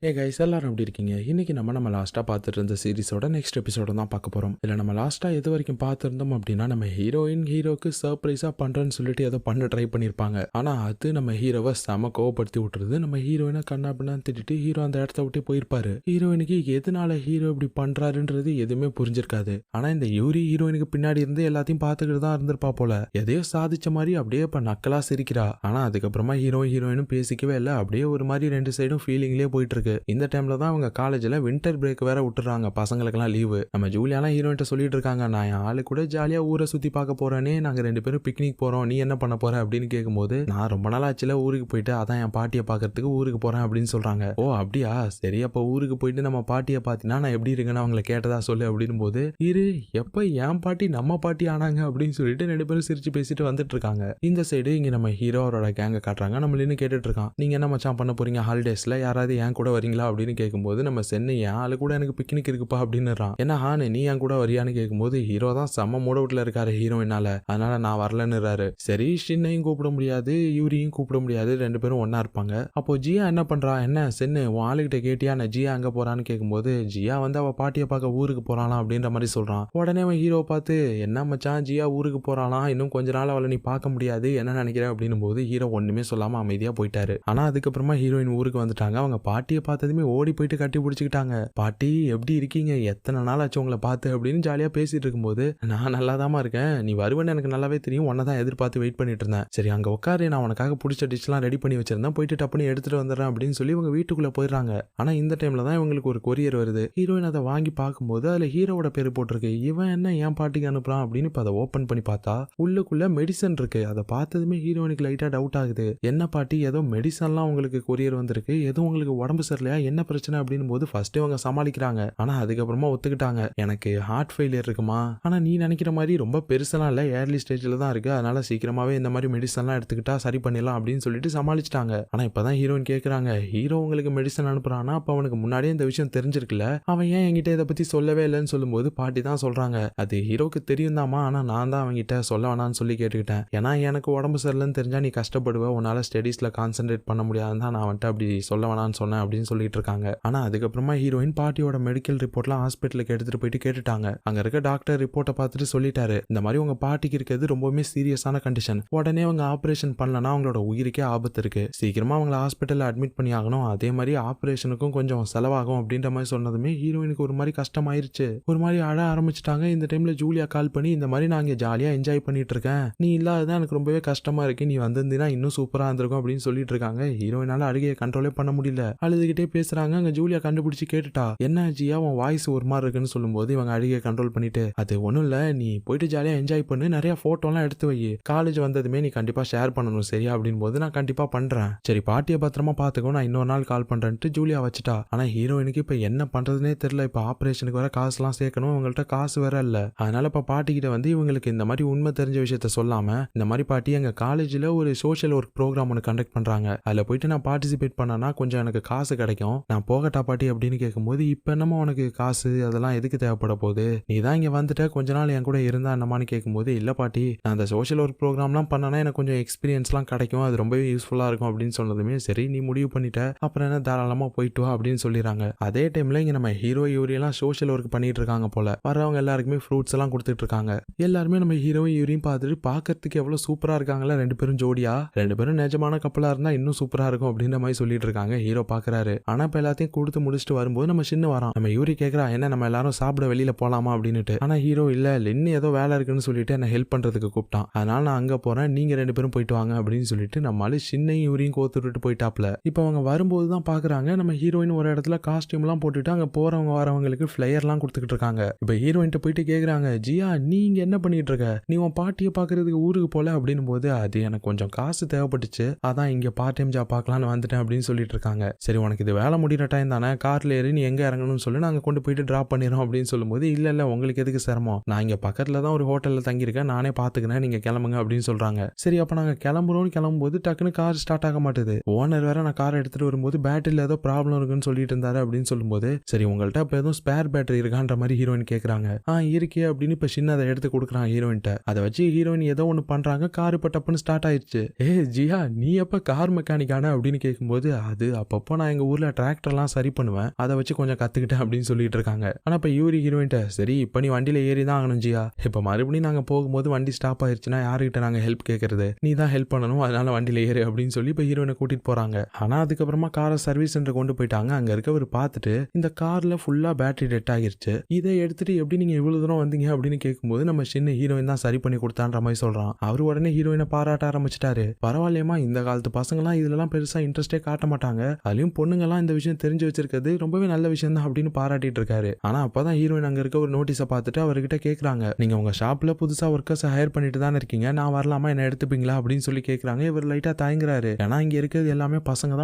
Guys எல்லாரும் எப்படி இருக்கீங்க? இன்னைக்கு நம்ம லாஸ்ட்டாக பார்த்துட்டு இருந்த சீரிஸோட நெக்ஸ்ட் எபிசோட தான் பார்க்க போகிறோம். இல்லை நம்ம லாஸ்ட்டாக எது வரைக்கும் பார்த்துருந்தோம் அப்படின்னா, நம்ம ஹீரோக்கு சர்ப்ரைஸாக பண்ணுறேன்னு சொல்லிட்டு ஏதோ பண்ண ட்ரை பண்ணியிருப்பாங்க. ஆனால் அது நம்ம ஹீரோவை செம கோவப்படுத்தி விட்டுருது. நம்ம ஹீரோயினை கண்ணா பின்னான்னு திட்டிட்டு ஹீரோ அந்த இடத்த விட்டு போயிருப்பாரு. ஹீரோயினுக்கு எதனால ஹீரோ இப்படி பண்ணுறாருன்றது எதுவுமே புரிஞ்சிருக்காது. ஆனால் இந்த ஹீரோயினுக்கு பின்னாடி இருந்து எல்லாத்தையும் பார்த்துக்கிட்டு தான் இருந்திருப்பா போல. எதையோ சாதிச்ச மாதிரி அப்படியே இப்போ நக்கலா சிரிக்கிறா. ஆனால் அதுக்கப்புறமா ஹீரோயினும் பேசிக்கவே இல்லை. அப்படியே ஒரு மாதிரி ரெண்டு சைடும் ஃபீலிங்லேயே போயிட்டு இருக்கு. இந்த டைம்ல தான் அவங்க காலேஜ்ல வின்டர் பிரேக் வேற விட்டுறாங்க. பசங்களுக்கெல்லாம் லீவு. நம்ம ஜூலியாலாம் ஹீரோயின்ட்ட சொல்லிட்டு இருக்காங்க, நான் என் ஆளு கூட ஜாலியா ஊரை சுத்தி பார்க்க போறேனே, நாங்க ரெண்டு பேரும் பிக்னிக் போறோம், நீ என்ன பண்ண போற அப்படின்னு கேட்கும்போது, நான் ரொம்ப நாள் ஆச்சுல ஊருக்கு போயிட்டு அதான் என் பாட்டியை பாக்குறதுக்கு ஊருக்கு போறேன் அப்படின்னு சொல்றாங்க. ஓ அப்படியா, சரி அப்ப ஊருக்கு போயிட்டு நம்ம பாட்டியை பாத்தினா நான் எப்படி இருக்குன்னு அவங்களை கேட்டதா சொல்லு அப்படின்னு போது, இரு எப்ப என் பாட்டி நம்ம பாட்டி ஆனாங்க அப்படின்னு சொல்லிட்டு ரெண்டு பேரும் சிரிச்சு பேசிட்டு வந்துட்டு இருக்காங்க. இந்த சைடு இங்க நம்ம ஹீரோ அவரோட கேங்க காட்டுறாங்க. நம்ம நின்று கேட்டுட்டு இருக்கான், நீங்க என்ன மச்சான் பண்ண போறீங்க ஹாலிடேஸ்ல, யாராவது என் கூட வரீங்களா அப்படின்னு கேட்கும்போது, நம்ம சென்னை என் ஆளு கூட எனக்கு பிக்னிக் இருக்குப்பா அப்படின்னுறான். என்ன ஹானு நீ என் கூட வரியான்னு கேட்கும்போது, ஹீரோ தான் செம்ம மூட வீட்டுல இருக்காரு ஹீரோயினால, அதனால நான் வரலன்னுறாரு. சரி ஷின்னையும் கூப்பிட முடியாது, யூரியும் கூப்பிட முடியாது, ரெண்டு பேரும் ஒன்னா இருப்பாங்க. அப்போ ஜியா என்ன பண்றா, என்ன சென்னு உன் ஆளுகிட்ட கேட்டியா நான் ஜியா அங்க போறான்னு கேட்கும்போது, ஜியா வந்து அவ பாட்டியை பார்க்க ஊருக்கு போறாளாம் அப்படின்ற மாதிரி சொல்றான். உடனே அவன் ஹீரோ பார்த்து, என்ன மச்சான் ஜியா ஊருக்கு போறாளாம், இன்னும் கொஞ்ச நாள் அவளை நீ பார்க்க முடியாது, என்ன நினைக்கிறேன் அப்படின்னு போது ஹீரோ ஒண்ணுமே சொல்லாம அமைதியா போயிட்டாரு. ஆனா அதுக்கப்புறமா ஹீரோயின் ஊருக்கு வந்துட்டாங்க. அவங்க பாட்டியை பார்த்ததுமே ஓடி போயிட்டு கட்டி பிடிச்சிக்கிட்டாங்க. பாட்டி எப்படி இருக்கீங்க, எத்தனை நாள் ஆச்சு உங்களை பார்த்து அப்படின்னு ஜாலியா பேசிட்டு இருக்கும்போது, நான் நல்லாதாமா இருக்கேன், நீ வருவேன்னு எனக்கு நல்லாவே தெரியும், உன்னதான் எதிர்பார்த்து வெயிட் பண்ணிட்டு இருந்தேன், சரி அங்க உட்காரு, நான் உனக்காக பிடிச்ச டிஷ்லாம் ரெடி பண்ணி வச்சிருந்தேன், போயிட்டு டப்புன்னு எடுத்துட்டு வந்துடுறேன் அப்படின்னு சொல்லி இவங்க வீட்டுக்குள்ள போயிடுறாங்க. ஆனா இந்த டைம்ல தான் இவங்களுக்கு ஒரு கொரியர் வருது. ஹீரோயின் அதை வாங்கி பார்க்கும்போது அதுல ஹீரோவோட பேரு போட்டிருக்கு. இவன் என்ன என் பாட்டிக்கு அனுப்புறான் அப்படின்னு இப்ப அதை ஓபன் பண்ணி பார்த்தா உள்ளுக்குள்ள மெடிசன் இருக்கு. அதை பார்த்ததுமே ஹீரோயினுக்கு லைட்டா டவுட் ஆகுது. என்ன பாட்டி ஏதோ மெடிசன்லாம் உங்களுக்கு கொரியர் வந்திருக்கு, ஏதோ உங்களுக்கு உடம்பு சரியில்லையா, என்ன பிரச்சனை அப்படின்னு போது ஃபர்ஸ்ட் அவங்க சமாளிக்கிறாங்க. ஆனா அதுக்கப்புறமா ஒத்துக்கிட்டாங்க, எனக்கு ஹார்ட் ஃபெயிலியர் இருக்குமா, ஆனா நீ நினைக்கிற மாதிரி ரொம்ப பெருசெல்லாம் இல்ல, ஏர்லி ஸ்டேஜ்ல தான் இருக்கு, அதனால சீக்கிரமாவே இந்த மாதிரி மெடிசன்லாம் எடுத்துக்கிட்டா சரி பண்ணிடலாம் அப்படின்னு சொல்லிட்டு சமாளிச்சிட்டாங்க. ஆனா இப்பதான் ஹீரோயின் கேக்குறாங்க, ஹீரோ உங்களுக்கு மெடிசன் அனுப்புறானா, அப்ப அவனுக்கு முன்னாடியே இந்த விஷயம் தெரிஞ்சிருக்குல்ல, அவன் ஏன் என்கிட்ட இதை பத்தி சொல்லவே இல்லைன்னு சொல்லும்போது பாட்டி தான் சொல்றாங்க, அது ஹீரோக்கு தெரியும் தாமா, ஆனா நான் தான் அவன்கிட்ட சொல்ல வேணாம்னு சொல்லி கேட்டுக்கிட்டேன், ஏன்னா எனக்கு உடம்பு சரியில்லைன்னு தெரிஞ்சா நீ கஷ்டப்படுவ, உன்னால ஸ்டடீஸ்ல கான்சென்ட்ரேட் பண்ண முடியாதுன்னு தான் நான் வந்துட்டு அப்படி சொல்ல வேணாம்னு சொன்னேன் அப்படின்னு சொல்லிட்டு இருக்காங்க. ஆனா அதுக்கப்புறமா ஹீரோயின் பாட்டியோட மெடிக்கல் ரிப்போர்ட்லாம் ஹாஸ்பிட்டலுக்கு எடுத்துட்டு போயிட்டு கேட்டுட்டாங்க. அங்க இருக்க டாக்டர் ரிப்போர்ட்டை பார்த்துட்டு சொல்லிட்டாரு, இந்த மாதிரி உங்க பாட்டிக்கு இருக்கிறது ரொம்பவுமே சீரியஸான கண்டிஷன், உடனே அவங்க ஆபரேஷன் பண்ணலன்னா அவங்களோட உயிருக்கே ஆபத்து இருக்கு, சீக்கிரமா அவங்கள ஹாஸ்பிட்டல்ல அட்மிட் பண்ணி ஆகணும், அதே மாதிரி ஆபரேஷனுக்கும் கொஞ்சம் செலவாகும் அப்படின்ற மாதிரி சொன்னதுமே ஹீரோயினுக்கு ஒரு மாதிரி கஷ்டமாயிருச்சு. ஒரு மாதிரி அழ ஆரம்பிச்சிட்டாங்க. இந்த டைம்ல ஜூலியா கால் பண்ணி, இந்த மாதிரி நான் இங்க ஜாலியா என்ஜாய் பண்ணிட்டு இருக்கேன், நீ இல்லாததான் எனக்கு ரொம்பவே கஷ்டமா இருக்கு, நீ வந்திருந்தீங்கன்னா இன்னும் சூப்பரா இருந்திருக்கும் அப்படின்னு சொல்லிட்டு இருக்காங்க. ஹீரோயினால அழுகையை கண்ட்ரோலே பண்ண முடியல, அழுதுகிட்டே பேசுறாங்க. அங்க ஜூலியா கண்டுபிடிச்சு கேட்டுட்டா, என்ன ஜியா உன் வாய்ஸ் ஒரு மாதிரி இருக்குன்னு சொல்லும்போது இவங்க அழுகையை கண்ட்ரோல் பண்ணிட்டு, அது ஒண்ணும் இல்ல, நீ போயிட்டு ஜாலியா என்ஜாய் பண்ணு, நிறைய போட்டோலாம் எடுத்து வை, காலேஜ் வந்ததுமே நீ கண்டிப்பா ஷேர் பண்ணணும் சரியா அப்படின்னு போது, நான் கண்டிப்பா பண்றேன், சரி பாட்டியை பத்திரமா பாத்துக்கோ, நான் இன்னொரு நாள் கால் பண்றேன்ட்டு ஜூலியா வச்சுட்டா. ஆனா ஹீரோயினுக்கு இப்ப என்ன பண்றதுனே தெரியல. இப்ப ஆபரேஷனுக்கு வர காசுலாம் சேர்க்கணும், இவங்கள்ட்ட காசு வேற இல்ல. அதனால இப்ப பாட்டி கிட்ட வந்து இவங்களுக்கு இந்த மாதிரி உண்மை தெரிஞ்ச விஷயத்த சொல்லாம, இந்த மாதிரி பாட்டி எங்க காலேஜ்ல ஒரு சோஷியல் ஒர்க் ப்ரோக்ராம் ஒன்று கண்டக்ட் பண்றாங்க, அதுல போயிட்டு நான் பார்ட்டிசிபேட் பண்ணனா கொஞ்சம் எனக்கு காசு கிடைக்கும், நான் போகட்டா பாட்டி அப்படின்னு கேட்கும்போது, இப்ப என்னமா உனக்கு காசு அதெல்லாம் எதுக்கு தேவைப்பட போகுது, நீ தான் இங்க வந்துட்ட, கொஞ்ச நாள் என் கூட இருந்தா என்னமான்னு கேட்கும்போது, இல்ல பாட்டி நான் அந்த சோஷியல் ஒர்க் ப்ரோக்ராம்லாம் பண்ணனா எனக்கு கொஞ்சம் எக்ஸ்பீரியன்ஸ்லாம் கிடைக்கும், அது ரொம்பவே யூஸ்ஃபுல்லா இருக்கும் அப்படின்னு சொன்னதுமே, சரி நீ முடிவு பண்ணிட்ட, அப்புறம் என்ன தாராளமா போயிட்டு வா அப்படின்னு சொல்லிடுறாங்க. அதே டைம்ல இங்க நம்ம ஹீரோ யூரியெல்லாம் சோஷியல் ஒர்க் பண்ணிட்டு இருக்காங்க போல. வரவங்க எல்லாருக்குமே ஃப்ரூட்ஸ் எல்லாம் கொடுத்துட்டு இருக்காங்க. எல்லாருமே நம்ம ஹீரோவும் யூரியும் பார்த்துட்டு பார்க்கறதுக்கு எவ்வளவு சூப்பரா இருக்காங்களா ரெண்டு பேரும் ஜோடியா, ரெண்டு பேரும் நிஜமான கப்பலா இருந்தா இன்னும் சூப்பரா இருக்கும் அப்படின்ற மாதிரி சொல்லிட்டு இருக்காங்க. ஹீரோ பாக்குறாரு. ஆனா இப்ப எல்லாத்தையும் கொடுத்து முடிச்சுட்டு வரும்போது நம்ம சின்ன வரோம். நம்ம யூரி கேக்குறா, என்ன நம்ம எல்லாரும் சாப்பிட வெளியில போலாமா அப்படின்னுட்டு. ஆனா ஹீரோ இல்ல, லின்னு ஏதோ வேலை இருக்குன்னு சொல்லிட்டு என்ன ஹெல்ப் பண்றதுக்கு கூப்பிட்டான், அதனால நான் அங்க போறேன், நீங்க ரெண்டு பேரும் போயிட்டு வாங்க அப்படின்னு சொல்லிட்டு நம்மளால சின்னையும் யூரியும் கோத்து விட்டு போயிட்டாப்ல. இப்ப அவங்க வரும்போது தான் பாக்குறாங்க நம்ம ஹீரோயின் ஒரு இடத்துல காஸ்டியூம் எல்லாம் போட்டுட்டு அங்க போறவங்க வரவங்களுக்கு பிளையர் எல்லாம் கொடுத்துக்கிட்டு இருக்காங்க. இப்ப ஹீரோயின் போயிட்டு கேக்குறாங்க, ஜியா நீங்க என்ன பண்ணிட்டு இருக்க, நீ உன் பாட்டியை பாக்குறதுக்கு ஊருக்கு போல அப்படின்னு போது, அது எனக்கு கொஞ்சம் காசு தேவைப்பட்டுச்சு, அதான் இங்க பார்ட் டைம் ஜாப் பார்க்கலான்னு வந்துட்டேன் அப்படின்னு சொல்லிட்டு இருக்காங்க. சரி உனக்கு இது வேலை முடிகிற டைம் தானே, கார்ல ஏறி நீ எங்க இறங்கணும்னு சொல்லி நாங்க கொண்டு போயிட்டு டிராப் பண்ணிடுறோம் அப்படின்னு சொல்லும்போது, இல்ல உங்களுக்கு எதுக்கு சிரமம், நான் இங்க பக்கத்துல தான் ஒரு ஹோட்டல்ல தங்கியிருக்கேன், நானே பாத்துக்கிறேன், நீங்க கிளம்புங்க அப்படின்னு சொல்றாங்க. சரி அப்ப நாங்க கிளம்பும்போது டக்குன்னு கார் ஸ்டார்ட் ஆக மாட்டேது. ஓனர் வேற நான் கார் எடுத்துட்டு வரும்போது பேட்டரியில ஏதோ ப்ராப்ளம் இருக்குன்னு சொல்லிட்டு இருந்தாரு அப்படின்னு சொல்லும்போது, சரி உங்கள்ட்ட இப்ப எதுவும் ஸ்பேர் பேட்டரி இருக்கான்ற மாதிரி ஹீரோயின் கேக்குறாங்க. இருக்கே அப்படின்னு இப்ப சின்ன அதை எடுத்து கொடுக்குறான் ஹீரோயின்ட்ட. அதை வச்சு ஹீரோயின் ஏதோ ஒண்ணு பண்றாங்க. கார் இப்ப டப்புன்னு ஸ்டார்ட் ஆயிடுச்சு. ஜியா நீ எப்ப கார் மெக்கானிக் ஆன அப்படின்னு கேட்கும்போது, அது அப்பப்போ நான் எங்க ஊர்ல டிராக்டர்லாம் சரி பண்ணுவேன், அதை வச்சு கொஞ்சம் கத்துக்கிட்டேன் அப்படின்னு சொல்லிட்டு இருக்காங்க. ஆனா இப்ப யூரி ஹீரோயின்ட்ட சரி இப்ப நீ வண்டியில ஏறி தான் ஆகணும் ஜியா, இப்ப மறுபடியும் நாங்க போகும்போது வண்டி ஸ்டாப் ஆயிருச்சுன்னா யாருக்கிட்ட நாங்க ஹெல்ப் கேட்கறது, நீ தான் ஹெல்ப் பண்ணணும், அதனால வண்டியில ஏறு அப்படின்னு சொல்லி இப்ப ஹீரோயினை கூட்டிட்டு போறாங்க. ஆனா அதுக்கப்புறமா காரை சர்வீஸ் சென்டர் கொண்டு போயிட்டாங்க. அங்க இருக்கவர் பார்த்துட்டு இந்த கார்ல ஃபுல்லா பேட்டரி டெட் ஆகிருச்சு, இதை எடுத்துட்டு எப்படி நீங்க இவ்வளவு தூரம் வந்தீங்க அப்படின்னு கேட்கும்போது நம்ம சின்ன ஹீரோயின் தான் சரி பண்ணி கொடுத்தான்ற மாதிரி சொல்றான். அவரு உடனே ஹீரோயினை பாராட்ட ஆரம்பிச்சிட்டாரு. பரவாயில்லையமா, இந்த காலத்து பசங்கலாம் இதுலலாம் பெருசா இன்ட்ரெஸ்டே காட்ட மாட்டாங்க, அதுலயும் பொண்ணுங்கலாம் இந்த விஷயம் தெரிஞ்சு வச்சிருக்கிறது ரொம்பவே நல்ல விஷயம் தான் அப்படின்னு பாராட்டிட்டு இருக்காரு. ஆனா அப்பதான் ஹீரோயின் அங்க இருக்க ஒரு நோட்டீஸை பார்த்துட்டு அவர்கிட்ட கேக்குறாங்க, நீங்க உங்க ஷாப்ல புதுசா ஒர்க்கர்ஸ் ஹையர் பண்ணிட்டு தானே இருக்கீங்க, நான் வரலாமா, என்ன எடுத்துப்பீங்களா அப்படின்னு சொல்லி கேக்குறாங்க. இவர் லைட்டா தயங்குறாரு. ஏன்னா இங்க இருக்கிறது எல்லாமே பசங்க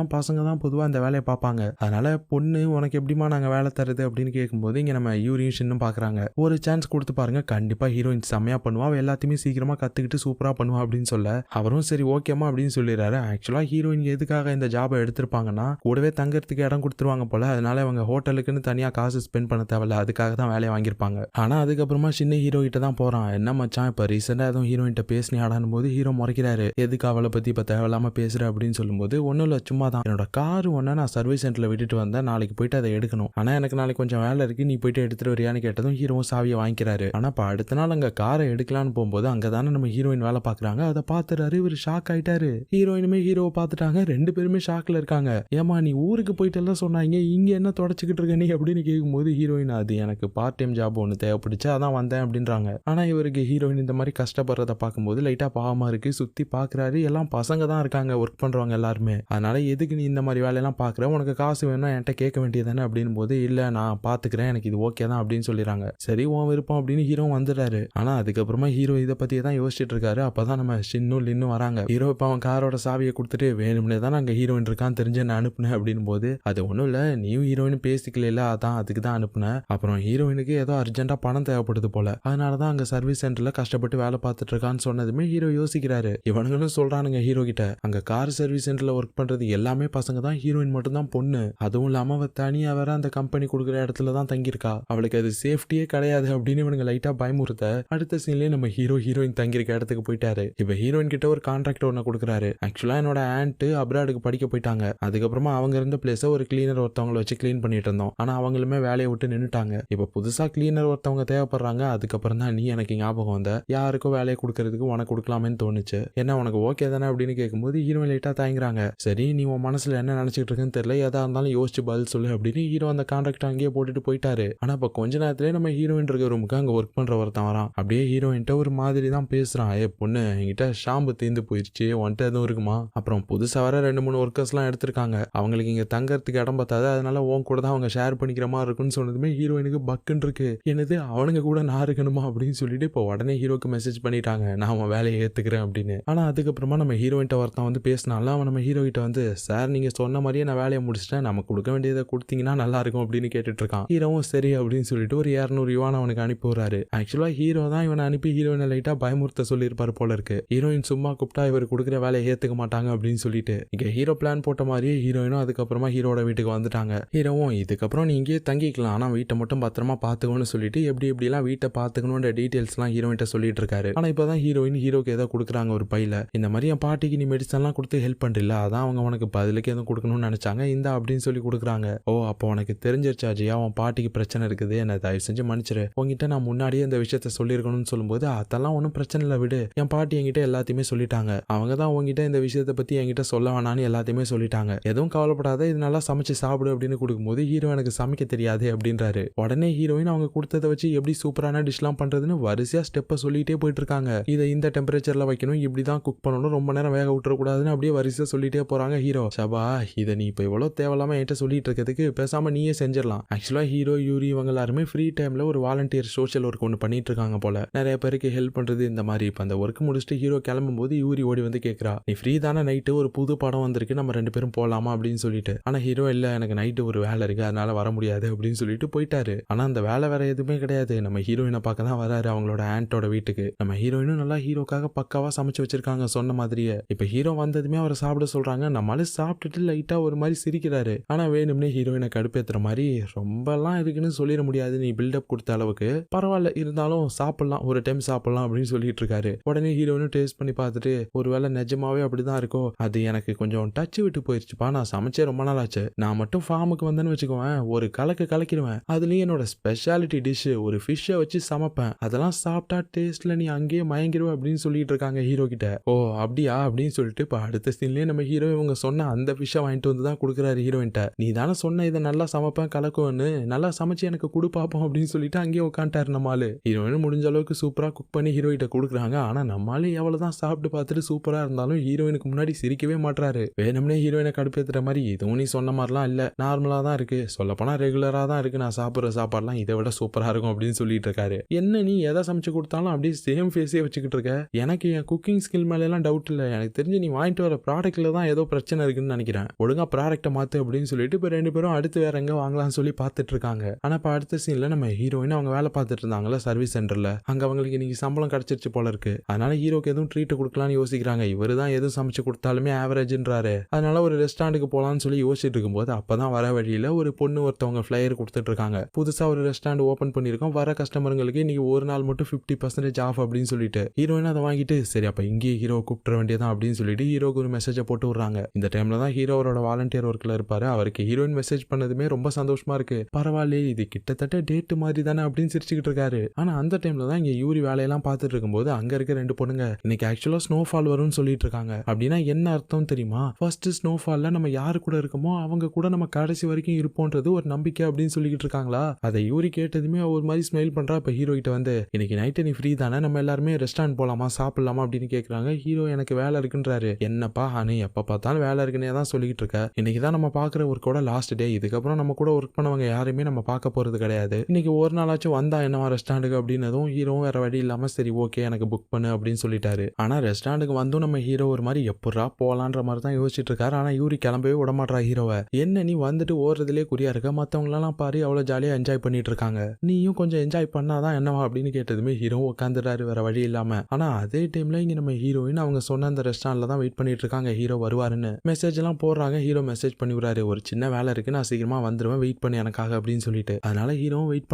தான் பொதுவா அந்த வேலையை பார்ப்பாங்க, அதனால பொண்ணு உனக்கு எப்படிமா நாங்க வேலை தருது அப்படின்னு கேட்கும்போது இங்க நம்ம யூரியும் சின்னும் பாக்குறாங்க. ஒரு சான்ஸ் கொடுத்து பாருங்க, கண்டிப்பா ஹீரோயின் செம்மையா பண்ணுவா, எல்லாத்தையுமே சீக்கிரமா கத்துக்கிட்டு சூப்பரா பண்ணுவா அப்படின்னு சொல்ல அவரும் சரி ஓகேமா அப்படின்னு சொல்லிடுறாரு. ஆக்சுவலா ஹீரோயின் எதுக்காக இந்த ஜாபை எடுத்திருப்பாங்கன்னா கூடவே தங்கறதுக்கு இடம் கொடுத்துருவாங்க போல, அதனால அவங்க ஹோட்டலுக்குன்னு தனியா காசு ஸ்பெண்ட் பண்ண தேவையில்ல, அதுக்காக தான் வேலையை வாங்கியிருப்பாங்க. ஆனா அதுக்கப்புறமா சின்ன ஹீரோ கிட்ட தான் போறான். என்ன மச்சான் இப்ப ரீசெண்டா எதுவும் ஹீரோயின் பேசினி ஆடானும் போது ஹீரோ முறைக்கிறாரு, எதுக்கு அவளை பத்தி இப்ப தேவையில்லாம பேசுற அப்படின்னு சொல்லும்போது ஒன்னும் இல்ல, சும்மா தான் என்னோட கார் ஒன்ன நான் சர்வீஸ் சென்டர்ல விட்டுட்டு வந்தேன், நாளைக்கு போயிட்டு அதை எடுக்கணும், ஆனா எனக்கு நாளைக்கு கொஞ்சம் வேலை இருக்கு, நீ போயிட்டு எடுத்துட்டு வரியான்னு கேட்டதும் ஹீரோவும் சாவியை வாங்கிக்கிறாரு. ஆனா இப்ப அடுத்த நாள் அங்க காரை எடுக்கலான்னு போகும்போது அங்கதானே நம்ம ஹீரோயின் வேலை பாக்குறாங்க. அதை பாத்துறாரு, இவர் ஷாக் ஆயிட்டாரு. ஹீரோயினுமே ஹீரோவை பாத்துட்டாங்க, ரெண்டு பேருமே ஷாக்ல இருக்காங்க. ஏமா நீ ஊருக்கு போயிட்டு எல்லாம் சொன்னாங்க, இங்க என்ன தொடச்சுக்கிட்டு இருக்க நீ அப்படின்னு கேட்கும்போது ஹீரோயின் அது எனக்கு பார்ட் டைம் ஜாப் ஒன்று தேவைப்படுச்சு அதான் வந்தேன் அப்படின்றாங்க. ஆனா இவருக்கு ஹீரோயின் இந்த மாதிரி கஷ்டப்படுறத பார்க்கும்போது லைட்டா பாவமா இருக்கு. சுத்தி பாக்குறாரு, எல்லாம் பசங்க தான் இருக்காங்க ஒர்க் பண்றவங்க எல்லாருமே, அதனால எதுக்கு நீ இந்த மாதிரி வேலையெல்லாம் பாக்குற, உனக்கு காசு வேணும் என்கிட்ட கேட்க வேண்டியதானே அப்படின்னு போது இல்ல நான் பாத்துக்கிறேன், எனக்கு இது ஓகே தான் அப்படின்னு சொல்லிடுறாங்க. சரி உன் விருப்பம் அப்படின்னு ஹீரோ வந்துடுறாரு. ஆனா அதுக்கப்புறமா ஹீரோ இதை பத்தியே தான் யோசிச்சுட்டு இருக்காரு. அப்பதான் நம்ம ஷின்னும் லின்னும் வராங்க. ஹீரோ இப்ப அவன் காரோட சாவியை கொடுத்துட்டு வேணும்னே தான் அங்க ஹீரோயின் இருக்கான்னு தெரிஞ்சு நான் அனுப்புனேன் அப்படின்னு போது அது ஒன்றும் இல்லை, நீயும் ஹீரோயின் பேசிக்கல, அதான் அதுக்கு தான் அனுப்புனேன், அப்புறம் ஹீரோயினுக்கு ஏதோ அர்ஜென்ட்டா பணம் தேவைப்படுது போல, அதனால தான் அங்க சர்வீஸ் சென்டர்ல கஷ்டப்பட்டு வேலை பார்த்துட்டு இருக்கான்னு சொன்னதுமே ஹீரோ யோசிக்கிறாரு. இவனுங்களும் சொல்றானுங்க ஹீரோ கிட்ட அங்க கார் சர்வீஸ் சென்டர்ல ஒர்க் பண்றது எல்லாமே பசங்க தான், ஹீரோயின் மட்டும் தான் பொண்ணு, அதுவும் இல்லாம அவ தனியா வேற அந்த கம்பெனி கொடுக்குற இடத்துல தான் தங்கியிருக்கா, அவளுக்கு அது சேஃப்டியே கிடையாது அப்படின்னு இவனுங்க லைட்டா பயமுறுத்த அடுத்த சீன்லயே நம்ம ஹீரோயின் தங்கியிருக்க இடத்துக்கு போயிட்டாரு. இப்ப ஹீரோயின் கிட்ட ஒரு கான்ட்ராக்ட் ஒன்று கொடுக்குறாரு. ஆக்சுவலா என்னோட ஆண்ட் அப்ராடுக்கு படிக்க போயிட்டாங்க, அதுக்கப்புறமா அவங்க இருந்த பிளேஸ ஒரு கிளீனர் ஒருத்தவங்களை வச்சு கிளீன் பண்ணிட்டு இருந்தோம், ஆனா அவங்களுமே வேலையை விட்டு நின்னுட்டாங்க. இப்ப புதுசா கிளீனர் ஒருத்தவங்க தேவைப்படுறாங்க, அதுக்கப்புறம் தான் நீ எனக்கு ஞாபகம் வந்த, யாருக்கும் வேலையை கொடுக்கறதுக்கு உனக்கு கொடுக்கலாமேன்னு தோணுச்சு, என்ன உனக்கு ஓகே தானே அப்படின்னு கேட்கும்போது ஹீரோயின் லைட்டா தயங்குறாங்க. சரி நீ உன் மனசுல என்ன நினைச்சிட்டு இருக்குன்னு தெரியல, எதா இருந்தாலும் யோசிச்சு பதில் சொல்லு அப்படின்னு ஹீரோ அந்த கான்ட்ராக்ட் அங்கேயே போட்டுட்டு போயிட்டாரு. ஆனா இப்ப கொஞ்ச நேரத்திலே நம்ம ஹீரோயின் இருக்க ரூமுக்கு அங்க ஒர்க் பண்ற ஒருத்தன் வரான். அப்படியே ஹீரோயின்ட்ட ஒரு மாதிரி தான் பேசுறான், ஏ பொண்ணு என்கிட்ட ஷாம்பு தீர்ந்து போயிருச்சு, வந்துட்டு எதுவும் இருக்குமா, அப்புறம் புதுசா வர 2-3 ஒர்க்கர்ஸ் எல்லாம் எடுத்திருக்காங்க, அவங்களுக்கு இங்க தங்கறதுக்கு இடம் பார்த்தாது, அதனால உன் கூட தான் அவங்க ஷேர் பண்ணிக்கிற மாதிரி இருக்குன்னு சொன்னதுமே ஹீரோயினுக்கு பக்குன்னு இருக்கு. என்னது அவனுங்க கூட நான் இருக்கணுமா அப்படின்னு சொல்லிட்டு இப்போ உடனே ஹீரோக்கு மெசேஜ் பண்ணிட்டாங்க, நான் அவன் வேலையை ஏத்துக்கிறேன் அப்படின்னு. ஆனா அதுக்கப்புறமா நம்ம ஹீரோயின்ட்ட ஒருத்தன் வந்து பேசினால அவன் நம்ம ஹீரோ கிட்ட வந்து சார் நீங்க சொன்ன மாதிரியே நான் வேலையை முடிச்சிட்டேன், நமக்கு கொடுக்க வேண்டியதை கொடுத்தீங்கன்னா நல்லா இருக்கும் அப்படின்னு கேட்டுட்டு இருக்கான். ஹீரோவும் சரி அப்படின்னு சொல்லிட்டு ஒரு 200 யுவான் அவனுக்கு அனுப்பி விடுறாரு. ஆக்சுவலா ஹீரோ தான் இவனை அனுப்பி ஹீரோயினை லைட்டா பயமுறுத்த சொல்லியிருப்பாரு போல இருக்கு. ஹீரோயின் சும்மா கூப்பிட்டா இவர் கொடுக்குற வேலையை ஏத்துக்க மாட்டாங்க அப்படின்னு சொல்லிட்டு இங்க ஹீரோ பிளான் போட்ட மாதிரியே ஹீரோயினும் அதுக்கப்புறமா ஹீரோட வீட்டுக்கு வந்துட்டாங்க. ஹீரோவும் இதுக்கப்புறம் நீ இங்கேயே தங்கிக்கலாம், ஆனா வீட்டை மட்டும் பத்திரமா பாத்துக்கணும்னு சொல்லிட்டு எப்படி எப்படிலாம் வீட்டை பாத்துக்கணும்ன்ற டீடைல்ஸ் எல்லாம் ஹீரோயின்ட்ட சொல்லிட்டு இருக்காரு. ஆனா இப்பதான் ஹீரோயின் ஹீரோக்கு ஏதோ கொடுக்குறாங்க ஒரு பையில, இந்த மாதிரி என் பாட்டிக்கு நீ மெடிசன் எல்லாம் கொடுத்து ஹெல்ப் பண்றில்ல, அதான் அவங்க உனக்கு பதிலுக்கு எதுவும் கொடுக்கணும்னு நினைச்சாங்க, இந்த அப்படின்னு சொல்லி கொடுக்குறாங்க. ஓ அப்போ உனக்கு தெரிஞ்சிருச்சா ஜியா, உன் பாட்டிக்கு பிரச்சனை இருக்குது, என்ன தயவு செஞ்சு மன்னிச்சிரு, உங்ககிட்ட நான் முன்னாடியே இந்த விஷயத்த சொல்லியிருக்கணும்னு சொல்லும்போது அதெல்லாம் ஒன்றும் பிரச்சனை இல்லை விடு, என் பாட்டி என்கிட்ட எல்லாத்தையுமே சொல்லிட்டாங்க, அவங்க தான் உங்ககிட்ட இந்த விஷயத்தை பத்தி என்கிட்ட சொல்ல வேணான்னு எல்லாத்தையுமே சொல்லிட்டாங்க, எதுவும் கவலைப்படாத, இது நல்லா சமைச்சு சாப்பிடு அப்படின்னு கொடுக்கும்போது ஹீரோ எனக்கு சமைக்க தெரியாது அப்படின்றாரு. உடனே ஹீரோயின் அவங்க கொடுத்ததை வச்சு எப்படி சூப்பரான டிஷ்லாம் பண்றதுன்னு வரிசையா ஸ்டெப்பை சொல்லிட்டே போயிட்டு இருக்காங்க. இதை இந்த டெம்பரேச்சர்ல வைக்கணும், இப்படிதான் குக் பண்ணணும், ரொம்ப நேரம் வேக விட்டுறக்கூடாதுன்னு அப்படியே வரிசையா சொல்லிட்டே போறாங்க. ஹீரோ சபா இதை நீ இப்போ இவ்வளோ தேவையில்லாம என்கிட்ட சொல்லிட்டு இருக்கிறதுக்கு பேசாம நீயே செஞ்சிடலாம். ஆக்சுவலா ஹீரோ யூரி இவங்க எல்லாருமே ஃப்ரீ டைம்ல ஒரு வாலண்டியர் சோஷியல் ஒர்க் ஒன்று பண்ணிட்டு இருக்காங்க போல, நிறைய பேருக்கு ஹெல்ப் பண்றது இந்த மாதிரி. இப்போ அந்த ஒர்க் முடிச்சுட்டு ஹீரோ கிளம்பும் போது யூரி ஓடி வந்து கேட்கறா, நீ ஃப்ரீ தானே, நைட்டு ஒரு புது படம் வந்திருக்கு, நம்ம 2 பேரும் போலாமா அப்படின்னு சொல்லிட்டு. ஆனா ஹீரோ இல்ல எனக்கு நைட்டு ஒரு வேலை இருக்கு அதனால வர முடியாது அப்படின்னு சொல்லிட்டு போயிட்டாரு. ஆனா அந்த வேலை வேற எதுவுமே கிடையாது, நம்ம ஹீரோயினை பார்க்க தான் வராரு அவங்களோட ஆண்டோட வீட்டுக்கு. நம்ம ஹீரோயினும் நல்லா ஹீரோக்காக பக்காவா சமைச்சு வச்சிருக்காங்க சொன்ன மாதிரியே. இப்ப ஹீரோ வந்ததுமே அவரை சாப்பிட சொல்றாங்க. நம்மளால சாப்பிட்டுட்டு லைட்டா ஒரு மாதிரி சிரிக்கிறாரு. ஆனா வேணும்னே ஹீரோயினை கடுப்பேத்துற மாதிரி ரொம்பலாம் இருக்குன்னு சொல்லிட முடியாது, நீ பில்டப் கொடுத்த அளவுக்கு பரவாயில்ல, இருந்தாலும் சாப்பிடலாம், ஒரு டைம் சாப்பிடலாம் அப்படின்னு சொல்லிட்டு இருக்காரு. உடனே ஹீரோயினும் டேஸ்ட் பண்ணி பார்த்துட்டு ஒருவேளை நிஜமாவே அப்படிதான் இருக்கோ, அது எனக்கு கொஞ்சம் டச் விட்டு போயிருச்சுப்பா, நான் சமைச்சே ரொம்ப ரொம்ப நாள் ஆச்சு. நான் மட்டும் ஃபார்முக்கு வந்தேன்னு வச்சுக்குவேன், ஒரு கலக்கிடுவேன். அதுலயும் என்னோட ஸ்பெஷாலிட்டி டிஷ் ஒரு ஃபிஷ்ஷை வச்சு சமைப்பேன். அதெல்லாம் சாப்பிட்டா டேஸ்ட்ல நீ அங்கேயே மயங்கிடுவ அப்படின்னு சொல்லிட்டு இருக்காங்க ஹீரோ கிட்ட. ஓ அப்படியா அப்படின்னு சொல்லிட்டு இப்ப அடுத்த சீன்லயே நம்ம ஹீரோ இவங்க சொன்ன அந்த ஃபிஷ்ஷை வாங்கிட்டு வந்து தான் கொடுக்குறாரு ஹீரோயின்ட்ட. நீ தானே சொன்ன இதை நல்லா சமைப்பேன் கலக்குவேன்னு, நல்லா சமைச்சு எனக்கு கொடு பாப்போம் அப்படின்னு சொல்லிட்டு அங்கேயே உட்காந்துட்டாரு நம்மாலு. ஹீரோயின் முடிஞ்ச அளவுக்கு சூப்பரா குக் பண்ணி ஹீரோயிட்ட கொடுக்குறாங்க. ஆனா நம்மாலே எவ்வளவுதான் சாப்பிட்டு பார்த்துட்டு சூப்பரா இருந்தாலும் ஹீரோயினுக்கு முன்னாடி சிரிக்கவே மாட்டாரு. வேணும்னே ஹீரோயினை கடுப்பேத்துற மாதிரி, இதுவும் நீ சொன்ன மாதிரிலாம் இல்ல, நார்மலா தான் இருக்கு, சொல்லப்போனா ரெகுலரா தான் இருக்கு, நான் சாப்பிடுற சாப்பாடுலாம் இதை விட சூப்பரா இருக்கும் அப்படின்னு சொல்லிட்டு இருக்காரு. என்ன நீ எதை சமைச்சு கொடுத்தாலும் அப்படியே சேம் ஃபேஸே வச்சுக்கிட்டு இருக்க, எனக்கு என் குக்கிங் ஸ்கில் மேல எல்லாம் டவுட் இல்ல, எனக்கு தெரிஞ்சு நீ வாங்கிட்டு வர ப்ராடக்ட்ல தான் ஏதோ பிரச்சனை இருக்குன்னு நினைக்கிறேன், ஒழுங்கா ப்ராடக்ட்டை மாத்து அப்படின்னு சொல்லிட்டு இப்ப 2 பேரும் அடுத்து வேற எங்க வாங்கலாம்னு சொல்லி பார்த்துட்டு இருக்காங்க. ஆனா இப்ப அடுத்த சீன்ல நம்ம ஹீரோயின் அவங்க வேலை பார்த்துட்டு இருந்தாங்கல்ல சர்வீஸ் சென்டர்ல, அங்க அவங்களுக்கு இன்னைக்கு சம்பளம் கிடைச்சிருச்சு போல இருக்கு. அதனால ஹீரோக்கு எதுவும் ட்ரீட் கொடுக்கலாம்னு யோசிக்கிறாங்க. இவரு தான் எதுவும் சமைச்சு கொடுத்தாலுமே ஆவரேஜ்ன்றாரு. அதனால ஒரு ரெஸ்டாரண்ட்டுக்கு போலான்னு சொல்லி யோசிச்சுட்டு இருக்கும்போது அப்பதான் வர வழியில ஒரு பொண்ணு ஒருத்தவங்க ஃபிளையர் கொடுத்துட்டு இருக்காங்க. புதுசா ஒரு ரெஸ்டாரண்ட் ஓபன் பண்ணிருக்கோம், வர கஸ்டமருங்களுக்கு இன்னைக்கு ஒரு நாள் மட்டும் 50% ஆஃப் அப்படின்னு சொல்லிட்டு ஹீரோயின் அதை வாங்கிட்டு சரி அப்ப இங்கேயே ஹீரோ கூப்பிட வேண்டியதான் அப்படின்னு சொல்லிட்டு ஹீரோக்கு ஒரு மெசேஜை போட்டு விடுறாங்க. இந்த டைம்ல தான் ஹீரோ அவரோட வாலண்டியர் ஒர்க்ல இருப்பாரு. அவருக்கு ஹீரோயின் மெசேஜ் பண்ணதுமே ரொம்ப சந்தோஷமா இருக்கு. பரவாயில்லையே இது கிட்டத்தட்ட டேட் மாதிரி தானே அப்படின்னு சிரிச்சுக்கிட்டு இருக்காரு. ஆனா அந்த டைம்ல தான் இங்க யூரி வேலையெல்லாம் பார்த்துட்டு இருக்கும்போது அங்க இருக்க 2 பொண்ணுங்க இன்னைக்கு ஆக்சுவலா ஸ்னோஃபால் வரும்னு சொல்லிட்டு இருக்காங்க. அப்படின்னா என்ன அர்த்தம் தெரியுமா? ஃபர்ஸ்ட் ஸ்னோஃபால்ல நம்ம யாரு கூட இருக்கோமோ அவங்க கூட நம்ம கடைசி வரைக்கும் இருப்போன்றது ஒரு நம்பிக்கை அப்படின்னு சொல்லிக்கிட்டு இருக்காங்களா. அதை யூரி கேட்டதுமே ஒரு மாதிரி ஸ்மைல் பண்றா. இப்ப ஹீரோ கிட்ட வந்து இன்னைக்கு நைட்டு நீ ஃப்ரீ தானே, நம்ம எல்லாருமே ரெஸ்டாரண்ட் போலாமா சாப்பிடலாமா அப்படின்னு கேக்குறாங்க. ஹீரோ எனக்கு வேலை இருக்குன்றாரு. என்னப்பா ஹனி எப்ப பார்த்தாலும் வேலை இருக்குன்னே தான் சொல்லிக்கிட்டு இருக்க, இன்னைக்கு தான் நம்ம பாக்குற ஒர்க்கோட லாஸ்ட் டே, இதுக்கப்புறம் நம்ம கூட ஒர்க் பண்ணவங்க யாருமே நம்ம பார்க்க போறது கிடையாது, இன்னைக்கு ஒரு நாளாச்சும் வந்தா என்னவா ரெஸ்டாரண்ட்டுக்கு அப்படின்னதும் ஹீரோவும் வேற வழி இல்லாம சரி ஓகே எனக்கு புக் பண்ணு அப்படின்னு சொல்லிட்டாரு. ஆனா ரெஸ்டாரண்ட்டுக்கு வந்தும் நம்ம ஹீரோ ஒரு மாதிரி எப்படா போலான்ற மாதிரி தான் யோசிச்சுட்டு இருக்காரு. ஆனா யூரி கிளம்பவே விடமாட்டா ஹீரோவை. என்ன நீ வந்துட்டு ஓடுறதுலேயே குறியா இருக்க, மத்தவங்களெல்லாம் பாரு அவ்வளவு ஜாலியா என்ஜாய் பண்ணிட்டு இருக்காங்க, நீயும் கொஞ்சம் என்ஜாய் பண்ணாதான் என்னவா அப்படின்னு கேட்டதுமே ஹீரோ உட்காந்துறாரு வேற வழி இல்லாம. ஆனா அதே டைம்ல இங்க நம்ம ஹீரோயின் அவங்க சொன்ன அந்த ரெஸ்டாரண்ட்ல தான் வெயிட் பண்ணிட்டு இருக்காங்க ஹீரோ வருவாருன்னு. மெசேஜ் எல்லாம் போடுறாங்க. ஹீரோ மெசேஜ் பண்ணி விடுறாரு, ஒரு சின்ன வேலை இருக்கு நான் சீக்கிரமா வந்துருவேன் வெயிட் பண்ணி எனக்காக அப்படின்னு சொல்லிட்டு. அதனால ஹீரோவும் வெயிட்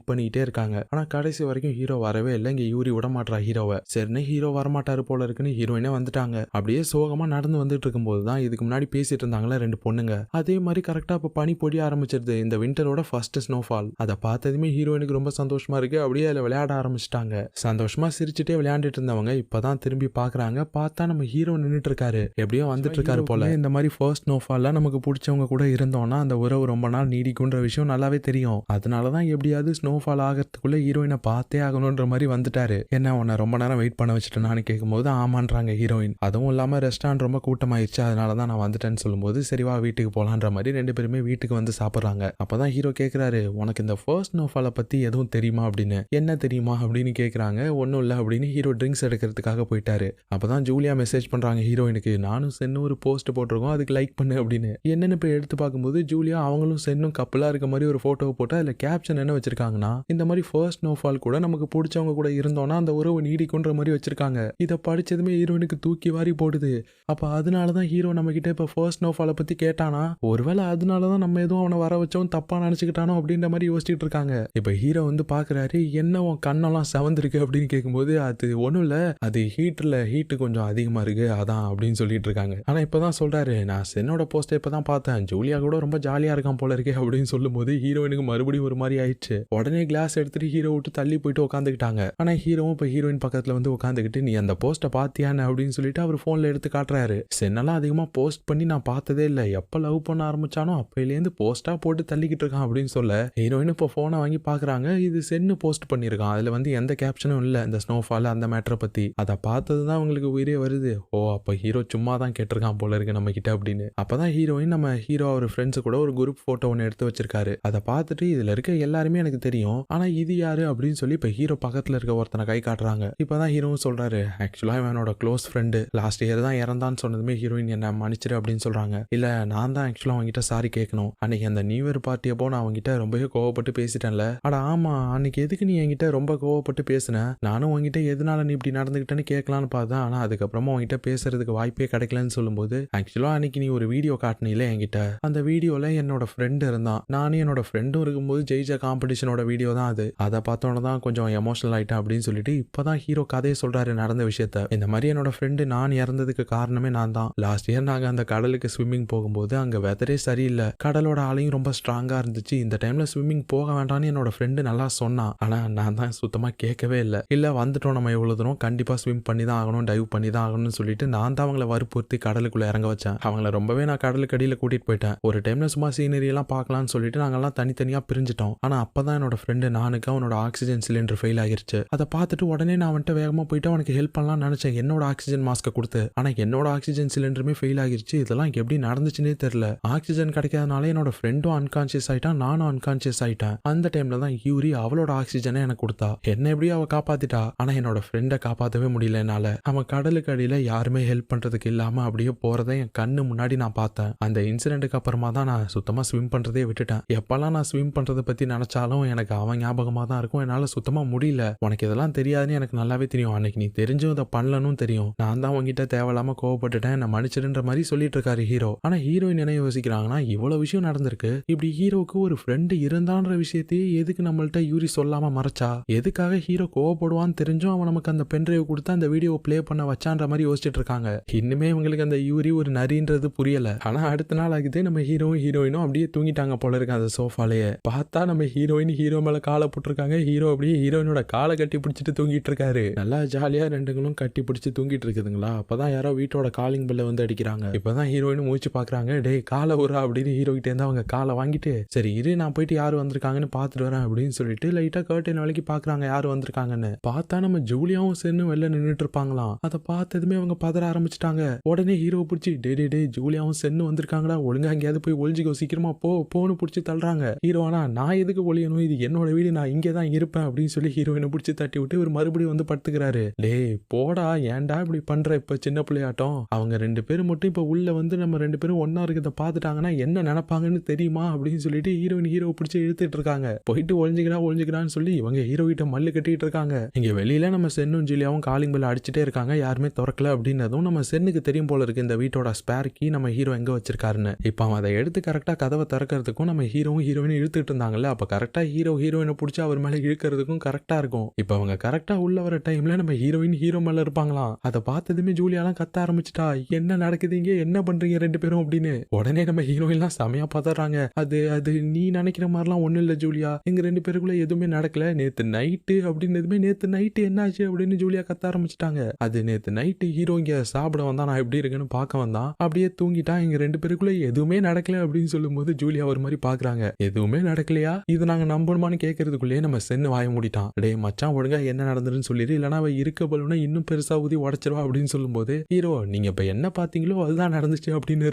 பண்ணிட்டே இருக்காங்க. ஆனா கடைசி வரைக்கும் ஹீரோ வரவே இல்லை. இங்க யூரி விட மாட்டா ஹீரோவை. சரின்னு ஹீரோ வரமாட்டாரு போல இருக்குன்னு ஹீரோயினே வந்துட்டாங்க. அப்படியே சோகமா நடந்து வந்துட்டு இருக்கும்போது தான் இதுக்கு முன்னாடி பேசிட்டு இருந்தாங்களா 2 பொண்ணுங்க, அதே மாதிரி கரெக்டா இப்ப பனி பொடிய ஆரம்பிச்சிருது. இந்த விண்டரோட ஃபர்ஸ்ட் ஸ்னோஃபால். அதை பார்த்ததுமே ஹீரோயினுக்கு ரொம்ப சந்தோஷமா இருக்கு. அப்படியே அதுல விளையாட ஆரம்பிச்சிட்டாங்க. சந்தோஷமா சிரிச்சுட்டே விளையாண்டுட்டு இருந்தவங்க இப்பதான் திரும்பி பாக்குறாங்க. பார்த்தா நம்ம ஹீரோ நின்னுட்டு இருக்காரு, எப்படியோ வந்துட்டு இருக்காரு போல. இந்த மாதிரி ஃபர்ஸ்ட் ஸ்னோஃபால்ல நமக்கு பிடிச்சவங்க கூட இருந்தோம்னா அந்த உறவு ரொம்ப நாள் நீடிக்கும்ன்ற விஷயம் நல்லாவே தெரியும். அதனாலதான் எப்படியாவது ஸ்னோஃபால் ஆகிறதுக்குள்ள ஹீரோயினை பார்த்தே ஆகணும்ன்ற மாதிரி வந்துட்டாரு. என்ன உன்னை ரொம்ப நேரம் வெயிட் பண்ண வச்சுட்டு நான் கேட்கும்போது ஆமான்றாங்க ஹீரோயின். அதுவும் இல்லாம ரெஸ்டாரண்ட் ரொம்ப கூட்டமாயிருச்சு, அதனாலதான் நான் வந்துட்டேன்னு சொல்லும்போது சரிவா வீட்டுக்கு போலான்ற மாதிரி 2 பேருமே வீட்டுக்கு வந்து சாப்பிடுறாங்க. அப்பதான் ஹீரோ கேக்குறாரு, உனக்கு இந்த ஃபர்ஸ்ட் ஸ்னோஃபாலை பத்தி எதுவும் தெரியுமா அப்படின்னு. என்ன தெரியுமா அப்படின்னு கேக்குறாங்க. ஒன்னும் இல்ல அப்படின்னு ஹீரோ ட்ரிங்க்ஸ் எடுக்கிறதுக்காக போயிட்டாரு. அப்பதான் ஜூலியா மெசேஜ் பண்றாங்க ஹீரோயினுக்கு, நானும் சென்னு ஒரு போஸ்ட் போட்டிருக்கோம் அதுக்கு லைக் பண்ணு அப்படின்னு. என்னன்னு போய் எடுத்து பார்க்கும்போது ஜூலியா அவங்களும் சென்னும் கப்பலா இருக்க மாதிரி ஒரு போட்டோ போட்டு அதுல கேப்ஷன் என்ன வச்சிருக்காங்கன்னா, இந்த மாதிரி ஃபர்ஸ்ட் ஸ்னோஃபால் கூட நமக்கு பிடிச்சவங்க கூட இருந்தோம்னா அந்த உறவு நீடிக்கும்ன்ற மாதிரி வச்சிருக்காங்க. இதை படிச்சதுமே ஹீரோயினுக்கு தூக்கி வாரி போடுது. அப்ப அதனாலதான் ஹீரோ நம்ம கிட்ட இப்ப ஃபர்ஸ்ட் ஸ்னோஃபாலை பத்தி கேட்டானா, ஒருவேளை அதனாலதான் நம்ம எதுவும் அவனை வர வச்சோம் தப்பா நினைச்சுக்கிட்டானோ அப்படின்ற மாதிரி யோசிச்சுட்டு இருக்காங்க. இப்ப ஹீரோ வந்து பாக்குறாரு, என்ன உன் கண்ணெல்லாம் செவந்திருக்கு அப்படின்னு கேட்கும்போது அது ஒண்ணும் இல்ல, அது ஹீட்டு கொஞ்சம் அதிகமா இருக்கு அதான் அப்படின்னு சொல்லிட்டு இருக்காங்க. ஆனா இப்பதான் சொல்றாரு, நான் சென்னோட போஸ்ட் இப்பதான் பார்த்தேன், ஜூலியா கூட ரொம்ப ஜாலியா இருக்கான் போல இருக்கே அப்படின்னு சொல்லும் போது ஹீரோயினுக்கு மறுபடியும் ஒரு மாதிரி ஆயிடுச்சு. உடனே கிளாஸ் எடுத்துட்டு ஹீரோ விட்டு தள்ளி போயிட்டு உட்காந்துக்கிட்டாங்க. ஆனா ஹீரோவும் இப்ப ஹீரோயின் பக்கத்துல வந்து உட்காந்துக்கிட்டு, நீ அந்த போஸ்ட்டை பாத்தியான்னு அப்படின்னு சொல்லிட்டு அவர் போன்ல எடுத்து காட்டுறாரு. சென்னெல்லாம் அதிகமா போஸ்ட் பண்ணி நான் பார்த்ததே இல்லை, எப்ப லவ் பண்ண ஆரம்பிச்சானோ அப்பையிலேருந்து போஸ்டா போட்டு தள்ளிக்கிட்டு இருக்கான் அப்படின்னு சொல்ல ஹீரோயின் இப்போ போனை வாங்கி பாக்குறாங்க. இது சென்னு போஸ்ட் பண்ணிருக்கான், அதுல வந்து எந்த கேப்ஷனும் இல்ல இந்த ஸ்னோஃபால் அந்த மேட்டரை பத்தி. அதை பார்த்ததுதான் அவங்களுக்கு உயிரே வருது. ஓ அப்ப ஹீரோ சும்மா தான் கேட்டிருக்கான் போல இருக்கு நம்ம கிட்ட அப்படின்னு. அப்பதான் ஹீரோயின் நம்ம ஹீரோ அவர் ஃப்ரெண்ட்ஸ் கூட ஒரு குரூப் போட்டோ ஒன்னு எடுத்து வச்சிருக்காரு. அதை பார்த்துட்டு இதுல இருக்க எல்லாருமே எனக்கு தெரியும், ஆனா இது யாரு அப்படின்னு சொல்லி இப்ப ஹீரோ பக்கத்துல இருக்க ஒருத்தனை கை காட்டுறாங்க. இப்பதான் ஹீரோவும் சொல்றாரு, ஆக்சுவலா என்னோட க்ளோஸ் ஃப்ரெண்டு லாஸ்ட் இயர் தான் இறந்தான்னு சொன்னதுமே ஹீரோயின் என்ன மன்னிச்சிரு அப்படின்னு சொல்றாங்க. இல்ல நான் தான் ஆக்சுவலா அவங்ககிட்ட சாரி கேட்கணும், அன்னைக்கு அந்த நியூ இயர் பார்ட்டி அப்போ நான் அவங்ககிட்ட ரொம்பவே கோவப்பட்டு பேசிட்டேன்ல. அட ஆமா, அன்னைக்கு எதுக்கு நீ என்கிட்ட ரொம்ப கோவப்பட்டு பேசுன, நானும் உங்ககிட்ட எதனால நீ இப்படி நடந்துகிட்டேன்னு கேட்கலான்னு பார்த்தா, ஆனா அதுக்கப்புறமா உங்ககிட்ட பேசுறதுக்கு வாய்ப்பே கிடைக்கலன்னு சொல்லும்போது, ஆக்சுவலா அன்னைக்கு நீ ஒரு வீடியோ காட்டினீல என்கிட்ட, அந்த வீடியோல என்னோட ஃப்ரெண்ட் இருந்தான், நானும் என்னோட ஃப்ரெண்டும் இருக்கும்போது ஜெயிச்ச காம்படிஷனோட வீடியோ தான் அது, அதை பார்த்தோன்னு தான் கொஞ்சம் எமோஷனல் ஆயிட்டேன் அப்படின்னு சொல்லிட்டு இப்பதான் ஹீரோ கதையை சொல்றாரு நடந்த விஷயத்த. இந்த மாதிரி என்னோட ஃப்ரெண்டு நான் இறந்ததுக்கு காரணமே நான் தான். லாஸ்ட் இயர் நாங்க அந்த கடலுக்கு கடலுக்கு ஸ்விம்மிங் போகும்போது அங்க வெதரே சரியில்லை, கடலோட ஆளையும் ரொம்ப ஸ்ட்ராங்கா இருந்துச்சு. இந்த டைம்ல ஸ்விம்மிங் போக வேண்டாம்னு என்னோட ஃப்ரெண்டு நல்லா சொன்னான். ஆனா நான் தான் சுத்தமா கேட்கவே இல்ல வந்துட்டோம் நம்ம எவ்வளவு தூரம் கண்டிப்பா ஸ்விம் பண்ணி தான் ஆகணும், டைவ் பண்ணி தான் ஆகணும்னு சொல்லிட்டு நான் தான் அவங்கள வற்புறுத்தி கடலுக்குள்ள இறங்க வச்சேன். அவங்கள ரொம்பவே நான் கடலுக்கு அடியில கூட்டிட்டு போயிட்டேன். ஒரு டைம்ல சும்மா சீனரி எல்லாம் பார்க்கலாம்னு சொல்லிட்டு நாங்கெல்லாம் தனித்தனியா பிரிஞ்சிட்டோம். ஆனா அப்பதான் என்னோட ஃப்ரெண்டு நானுக்கு அவனோட ஆக்சிஜன் சிலிண்டர் ஃபெயில் ஆகிருச்சு. அதை பார்த்துட்டு உடனே நான் வந்துட்டு வேகமா போயிட்டு அவனுக்கு ஹெல்ப் பண்ணலாம் நினைச்சேன், என்னோட ஆக்சிஜன் மாஸ்கை கொடுத்து. ஆனா என்னோட ஆக்சிஜன் சிலிண்டருமே ஃபெயில் ஆகிருச்சு. இதெல்லாம் எப்படி நடந்துச்சுன்னே தெரியல. ஆக்சிஜன் கிடைக்காதனால என்னோட ஃப்ரெண்டும் அன்கான்சியஸ் ஆயிட்டான், நானும் அன்கான்சியஸ் ஆயிட்டேன். அந்த டைம்ல தான் யூரி அவளோட ஆக்சிஜனை எனக்கு கொடுத்தா. என்ன எப்படியோ அவ காப்பாத்திட்டா. ஆனா என்னோட ஃப்ரெண்டை காப்பாற்றவே முடியல என்னால. அவன் கடலுக்கு அடியில யாருமே ஹெல்ப் பண்றதுக்கு இல்லாம அப்படியே போறதை என் கண்ணு முன்னாடி நான் பார்த்தேன். அந்த இன்சிடென்ட்டுக்கு அப்புறமா தான் நான் சுத்தமா ஸ்விம் பண்றதே விட்டுட்டேன். எப்பெல்லாம் நான் ஸ்விம் பண்றதை பத்தி நினைச்சாலும் எனக்கு அவன் ஞாபகமா தான் இருக்கும். என்னால சுத்தமா முடியல. உனக்கு இதெல்லாம் தெரியாதுன்னு எனக்கு நல்லாவே தெரியும். அன்னைக்கு நீ தெரிஞ்சும் இதை பண்ணலன்னு தெரியும். நான் தான் உங்ககிட்ட தேவையில்லாம கோவப்பட்டுட்டேன், என்ன மன்னிச்சிடுன்ற மாதிரி சொல்லிட்டு இருக்காரு ஹீரோ. ஆனா ஹீரோயின் என்ன யோசிக்கிறாங்கன்னா, இவ்வளவு விஷயம் நடந்திருக்கு, இப்படி ஹீரோக்கு ஒரு ஃப்ரெண்டு இருந்தான்ற விஷயத்தையே எதுக்கு நம்மள்ட்ட யூரி சொல்லாம மறைச்சா, எதுக்காக ஹீரோ கோவப்படுவான்னு தெரிஞ்சும் அவன் நமக்கு அந்த பென்ட்ரைவ் கொடுத்து அந்த வீடியோ பிளே பண்ண வச்சான்ற மாதிரி யோசிச்சுட்டு இருக்காங்க. இன்னுமே இவங்களுக்கு அந்த யூரி ஒரு நரின்றது புரியல. ஆனா அடுத்த நாள் ஆகுது, நம்ம ஹீரோயினும் அப்படியே தூங்கிட்டாங்க போல இருக்கு அந்த சோஃபாலேயே. பார்த்தா நம்ம ஹீரோயின் ஹீரோ மேல காலை போட்டிருக்காங்க. ஹீரோ அப்படியே ஹீரோயினோட காலை கட்டி பிடிச்சிட்டு தூங்கிட்டு இருக்காரு. நல்லா ஜாலியா ரெண்டுங்களும் கட்டி பிடிச்சி தூங்கிட்டு இருக்குதுங்களா. அப்பதான் யாரோ வீட்டோட காலிங் பெல்ல வந்து அடிக்கிறாங்க. இப்பதான் ஹீரோயினும் மூச்சு பாக்குறாங்க. டேய் காலை உரா அப்படின்னு ஹீரோ கிட்டே இருந்து அவங்க காலை வாங்கிட்டு, சரி இரு நான் போயிட்டு யாரு வந்திருக்காங்கன்னு பாத்துட்டு வரேன் அப்படின்னு சொல்லிட்டு லைட்டா கர்டன் வேலைக்கு பாக்குறாங்க யாரு வந்திருக்காங்கன்னு. பார்த்தா நம்ம ஜூலியாவும் சென்னு வெளில நின்றுட்டு இருப்பாங்களாம். அதை பார்த்ததுமே அவங்க பதற ஆரம்பிச்சிட்டாங்க. உடனே ஹீரோ பிடிச்சி டே ஜூலியாவும் சென்னு வந்திருக்காங்களா, ஒழுங்கா எங்கேயாவது போய் ஒளிஞ்சிக்கோ, சீக்கிரமா போன்னு பிடிச்சி தள்ளுறாங்க. ஹீரோ ஆனா நான் எதுக்கு ஒளியணும், இது என்னோட வீடு, நான் இங்கே தான் இருப்பேன் அப்படின்னு சொல்லி ஹீரோயினை பிடிச்சி தட்டி விட்டு ஒரு மறுபடியும் வந்து படுத்துக்கிறாரு. டேய் போடா, ஏன்டா இப்படி பண்ற, இப்ப சின்ன பிள்ளையாட்டம். அவங்க ரெண்டு பேரும் மட்டும் இப்ப உள்ள வந்து நம்ம ரெண்டு பேரும் ஒன்னா இருக்கிறத பாத்துட்டாங்கன்னா என்ன நினைப்பாங்கன்னு தெரியுமா அப்படின்னு சொல்லிட்டு ஹீரோயின் ஹீரோ பிடிச்சி இழுத்துட்டு இருக்காங்க. போயிட்டு ஒளிஞ்சுக்கிறான்னு சொல்லி இவங்க ஹீரோ கிட்ட மல்லு கட்டிட்டு இருக்காங்க. இங்க வெளியில நம்ம சென்னும் ஜூலியாவும் காலிங் பெல் அடிச்சுட்டே இருக்காங்க. யாருமே திறக்கல அப்படின்னதும் நம்ம சென்னுக்கு தெரியும் போல இருக்கு இந்த வீட்டோட ஸ்பேர் கீ நம்ம ஹீரோ எங்க வச்சிருக்காருன்னு. இப்ப அவன் அதை எடுத்து கரெக்டா கதவை திறக்கிறதுக்கும் நம்ம ஹீரோயின் இழுத்துட்டு இருந்தாங்கல்ல, அப்ப கரெக்டா ஹீரோயினை பிடிச்சி அவர் மேல இழுக்கிறதுக்கும் கரெக்டா இருக்கும். இப்ப அவங்க கரெக்டா உள்ள வர டைம்ல நம்ம ஹீரோயின் ஹீரோ மேல இருப்பாங்களாம். அதை பார்த்ததுமே ஜூலியாலாம் கத்த ஆரம்பிச்சிட்டா, என்ன நடக்குதுங்க, என்ன பண்றீங்க ரெண்டு பேரும் அப்படின்னு. உடனே நம்ம ஹீரோயின்லாம் செமையா பதறாங்க. அது நீ நினைக்கிற மாதிரிலாம் ஒண்ணும் இல்ல ஜூலியா, எங்க ரெண்டு பேருக்குள்ள எதுவுமே நடக்கல, நேத்து நைட்டு அப்படின்னதுமே நேத்து நைட்டு என்னாச்சு அப்படின்னு ஜூலியா கத்த ஆரம்பிச்சிட்டாங்க. அது நேத்து நைட்டு ஹீரோ இங்க சாப்பிட வந்தா, நான் எப்படி இருக்குன்னு பார்க்க வந்தான், அப்படியே தூங்கிட்டா, எங்க ரெண்டு பேருக்குள்ள எதுவுமே நடக்கல அப்படின்னு சொல்லும்போது ஜூலியா ஒரு மாதிரி பாக்குறாங்க. எதுவுமே நடக்கலையா, இது நாங்க நம்பணுமான்னு கேட்கறதுக்குள்ளேயே நம்ம சென்னு வாய மூடிட்டான். டே மச்சான் ஒழுங்கா என்ன நடந்துருன்னு சொல்லிடு, இல்லனா அவ இருக்க பலூனை இன்னும் பெருசா ஊதி உடைச்சிருவா அப்படின்னு சொல்லும்போது ஹீரோ நீங்க இப்ப என்ன பாத்தீங்களோ அதுதான் நடந்துச்சு அப்படின்னு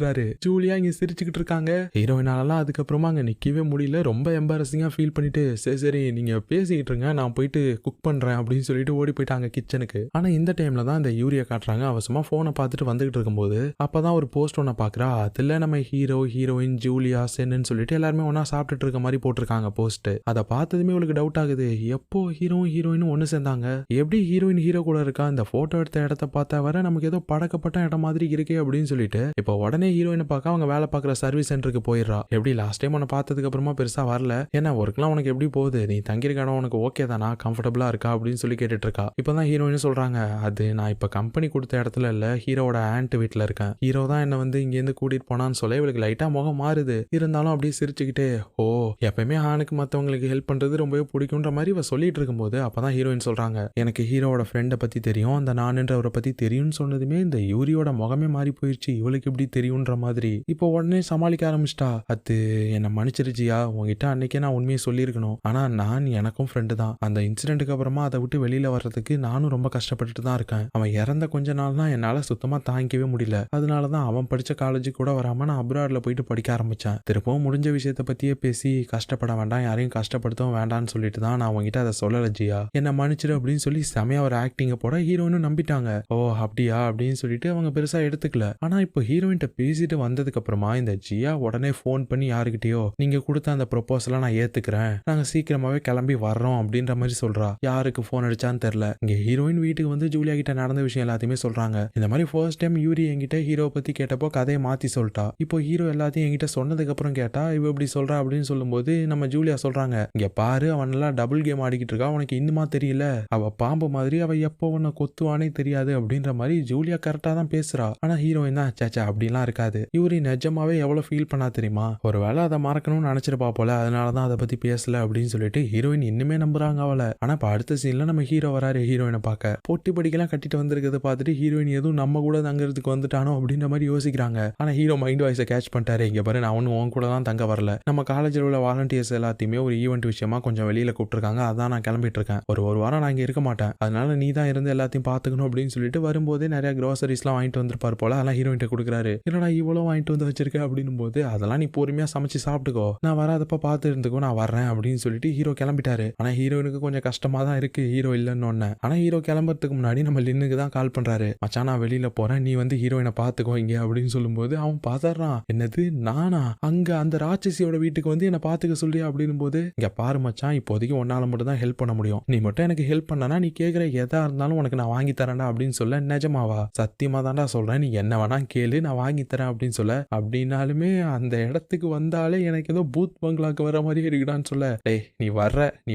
ஜூலியா இங்க சிரிச்சுக்கிட்டு இருக்காங்க. ஹீரோயினாலாம் அதுக்கப்புறமா அங்க நிக்கவே முடியல, ரொம்ப எம்பாரசிங்கா ஃபீல் பண்ணிட்டு சரி நீங்க பேசிக்கிட்டு இருங்க, நான் போயிட்டு குக் பண்றேன் அப்படின்னு சொல்லிட்டு ஓடி போயிட்டாங்க கிச்சனுக்கு. ஆனா இந்த டைம்ல தான் இந்த யூரியா காட்டுறாங்க. அவசரமா போனை பார்த்துட்டு வந்துகிட்டு இருக்கும்போது அப்பதான் ஒரு போஸ்ட் ஒன்ன பாக்குறா. அதுல நம்ம ஹீரோயின் ஜூலியா சென்னு சொல்லிட்டு எல்லாருமே ஒன்னா சாப்பிட்டுட்டு இருக்க மாதிரி போட்டிருக்காங்க போஸ்ட். அதை பார்த்ததுமே உங்களுக்கு டவுட் ஆகுது, எப்போ ஹீரோயினும் ஒன்னு சேர்ந்தாங்க, எப்படி ஹீரோயின் ஹீரோ கூட இருக்கா, இந்த போட்டோ எடுத்த இடத்த பார்த்தா வர நமக்கு ஏதோ பழக்கப்பட்ட இடம் மாதிரி இருக்கே அப்படின்னு சொல்லிட்டு இப்போ உடனே ஹீரோயினை பார்க்க அவங்க வேலை பார்க்குற சர்வீஸ் சென்டருக்கு போயிடுறா. எப்படி லாஸ்ட் டைம் உன்னை பார்த்ததுக்கு அப்புறமா பெருசா வரல, ஏன்னா ஒர்க்லாம் உனக்கு எப்படி போகுது, நீ தங்கியிருக்க இடம் உனக்கு ஓகே தானா, கம்ஃபர்டபுளா இருக்கா அப்படின்னு சொல்லி கேட்டுட்டு இருக்கா. இப்பதான் ஹீரோயின் சொல்றாங்க, அது நான் இப்ப கம்பெனி கொடுத்த இடத்துல இல்ல, ஹீரோட ஆண்ட் வீட்டுல இருக்கேன். ஹீரோ தான் என்ன வந்து இங்க இருந்து கூட்டிட்டு போனான்னு சொல்ல இவளுக்கு லைட்டா முகம் மாறுது. இருந்தாலும் அப்படியே சிரிச்சுக்கிட்டே ஓ எப்பயுமே ஆணுக்கு மத்தவங்களுக்கு ஹெல்ப் பண்றது ரொம்பவே பிடிக்கும்ன்ற மாதிரி இவ சொல்லிட்டு இருக்கும்போது அப்பதான் ஹீரோயின் சொல்றாங்க, எனக்கு ஹீரோட ஃப்ரெண்டை பத்தி தெரியும், அந்த நான்ன்றவரை பத்தி தெரியும்னு சொன்னதுமே இந்த யூரியோட முகமே மாறி போயிடுச்சு, இவளுக்கு இப்படி தெரியும்ன்ற மாதிரி. இப்போ உடனே சமாளிக்க ஆரம்பிச்சிட்டா. அது என்ன மன்னிச்சிருச்சியா, உங்ககிட்ட அன்னைக்கே நான் உண்மையை சொல்லியிருக்கணும், ஆனா நான் எனக்கும் ஃப்ரெண்டு தான், அந்த இன்சிடென்ட்டுக்கு அப்புறமா அதை விட்டு வெளியில வர்றதுக்கு நானும் ரொம்ப கஷ்டப்பட்டுட்டு தான் இருக்கேன். அவன் இறந்த கொஞ்ச நாள் தான் என்னால சுத்தமா தாங்கிக்கவே முடியல, அதனாலதான் அவன் படிச்ச காலேஜ் கூட வராம நான் அப்ராட்ல போயிட்டு படிக்க ஆரம்பிச்சேன். திருப்பவும் முடிஞ்ச விஷயத்த பத்தியே பேசி கஷ்டப்பட வேண்டாம், யாரையும் கஷ்டப்படுத்தவும் வேண்டாம்னு சொல்லிட்டு தான் நான் உங்ககிட்ட அதை சொல்லல ஜியா, என்ன மன்னிச்சிடு அப்படின்னு சொல்லி செமையா ஒரு ஆக்டிங்க போட ஹீரோயினும் நம்பிட்டாங்க. ஓ அப்படியா அப்படின்னு சொல்லிட்டு அவங்க பெருசா எடுத்துக்கல. ஆனா இப்போ ஹீரோயின்ட்ட பேசிட்டு வந்ததுக்கு அப்புறமா இந்த ஜியா உடனே போன் பண்ணி யாருக்கிட்டயோ நீங்க கொடுத்த அந்த ப்ரொபோசலை நான் ஏத்துக்கிறேன், நாங்க சீக்கிரமாவே கிளம்பி வர்றோம் அப்படின்ற மாதிரி சொல்றா. யாருக்கு போன் அடிச்சான்னு தெரியல. இங்க ஹீரோயின் வீட்டுக்கு வந்து ஜூலியா கிட்ட நடந்த விஷயம் எல்லாத்தையுமே சொல்றாங்க. இந்த மாதிரி ஃபர்ஸ்ட் டைம் யூரி என்கிட்ட ஹீரோ பத்தி கேட்டப்போ கதையை மாத்தி சொல்லிட்டா. இப்போ ஹீரோ எல்லாத்தையும் என்கிட்ட சொன்னதுக்கு அப்புறம் கேட்டா இவ இப்படி சொல்றா அப்படின்னு சொல்லும்போது நம்ம ஜூலியா சொல்றாங்க, இங்க பாரு அவன் நல்லா டபுள் கேம் ஆடிக்கிட்டு இருக்கா, உனக்கு இன்னுமா தெரியல, அவ பாம்பு மாதிரி, அவ எப்போ உன்னை கொத்துவானே தெரியாது அப்படின்ற மாதிரி ஜூலியா கரெக்டா தான் பேசுறா. ஆனா ஹீரோயின் தான் சேச்சா அப்படிலாம் இருக்காது. யூரி நிஜமாவே எவ்வளவு ஃபீல் பண்ணா தெரியுமா? ஒருவேளை அதை மறக்கணும்னு நினைச்சிருப்பா போல, அதனாலதான் அதை பத்தி பேசல அப்படின்னு சொல்லிட்டு ஹீரோயின் இன்னுமே நம்புறாங்க அவளை. ஆனா இப்ப அடுத்த சீன்ல நம்ம ஹீரோ வராரு ஹீரோயினை பார்க்க. பொட்டி படிக்கலாம் கட்டிட்டு வந்திருக்கிறத பார்த்துட்டு ஹீரோயின் எதுவும் நம்ம கூட தங்குறதுக்கு வந்துட்டானோ அப்படின்ற மாதிரி யோசிக்கிறாங்க. ஆனா ஹீரோ மைண்ட் வாய்ஸை கேட்ச் பண்ணிட்டாரு. இங்க பாரு, நான் ஒன்னும் உன் கூட தான் தங்க வரல. நம்ம காலேஜில் உள்ள வாலண்டியர்ஸ் எல்லாத்தையுமே ஒரு ஈவெண்ட் விஷயமா கொஞ்சம் வெளியில கூப்பிட்டுருக்காங்க. அதான் நான் கிளம்பிட்டு இருக்கேன். ஒரு வாரம் நான் இங்க இருக்க மாட்டேன். அதனால நீ தான் இருந்து எல்லாத்தையும் பாத்துக்கணும் அப்படின்னு சொல்லிட்டு வரும்போதே நிறைய க்ரோசரிஸ்லாம் வாங்கிட்டு வந்திருப்பாரு போல. அதெல்லாம் ஹீரோயின்ட்ட கொடுக்குறாரு. என்னடா இவ்வளவு வாங்கிட்டு வந்து வச்சிருக்க அப்படின்னும் போது, அதெல்லாம் நீ பொறுமையா சமைச்சு சாப்பிட்டுக்கோ, நான் வராதப்ப பார்த்து இருந்துக்கோ, நான் வர்றேன் அப்படின்னு சொல்லிட்டு ஹீரோ கிளம்பிட்டாரு. ஆனா ஹீரோயினுக்கு கொஞ்சம் கஷ்டமா தான் இருக்கு ஹீரோ இல்லைன்னு ஒண்ணு. ஆனா ஹீரோ கிளம்புறதுக்கு முன்னாடி நம்ம லின்னுக்கு தான் கால் பண்றாரு. மச்சான் நான் வெளியில போறேன், நீ வந்து ஹீரோயினை பாத்துக்கோ இங்க அப்படின்னு சொல்லும்போது அவன் பாத்துறான். என்னது நானா? அங்க அந்த ராட்சசியோட வீட்டுக்கு வந்து என்ன பாத்துக்க சொல்றியா அப்படின்னும் போது, இங்க பாரு மச்சான், இப்போதைக்கு உன்னால மட்டும் தான் ஹெல்ப் பண்ண முடியும். நீ மட்டும் எனக்கு ஹெல்ப் பண்ணனா நீ கேக்குற எதா இருந்தாலும் உனக்கு நான் வாங்கி தரேன்டா அப்படின்னு சொல்ல. நிஜமாவா? சத்தியமா தான்டா சொல்றேன், நீ என்ன வேணா கேளு, நான் வாங்கி தரேன் அப்படின்னு சொல்ல. அப்படின்னாலுமே அந்த இடத்துக்கு வந்தாலே எனக்கு ஏதோ பூத் பங்களாக்கு வர மாதிரி இருக்குடான்னு சொல்ல. டேய் நீ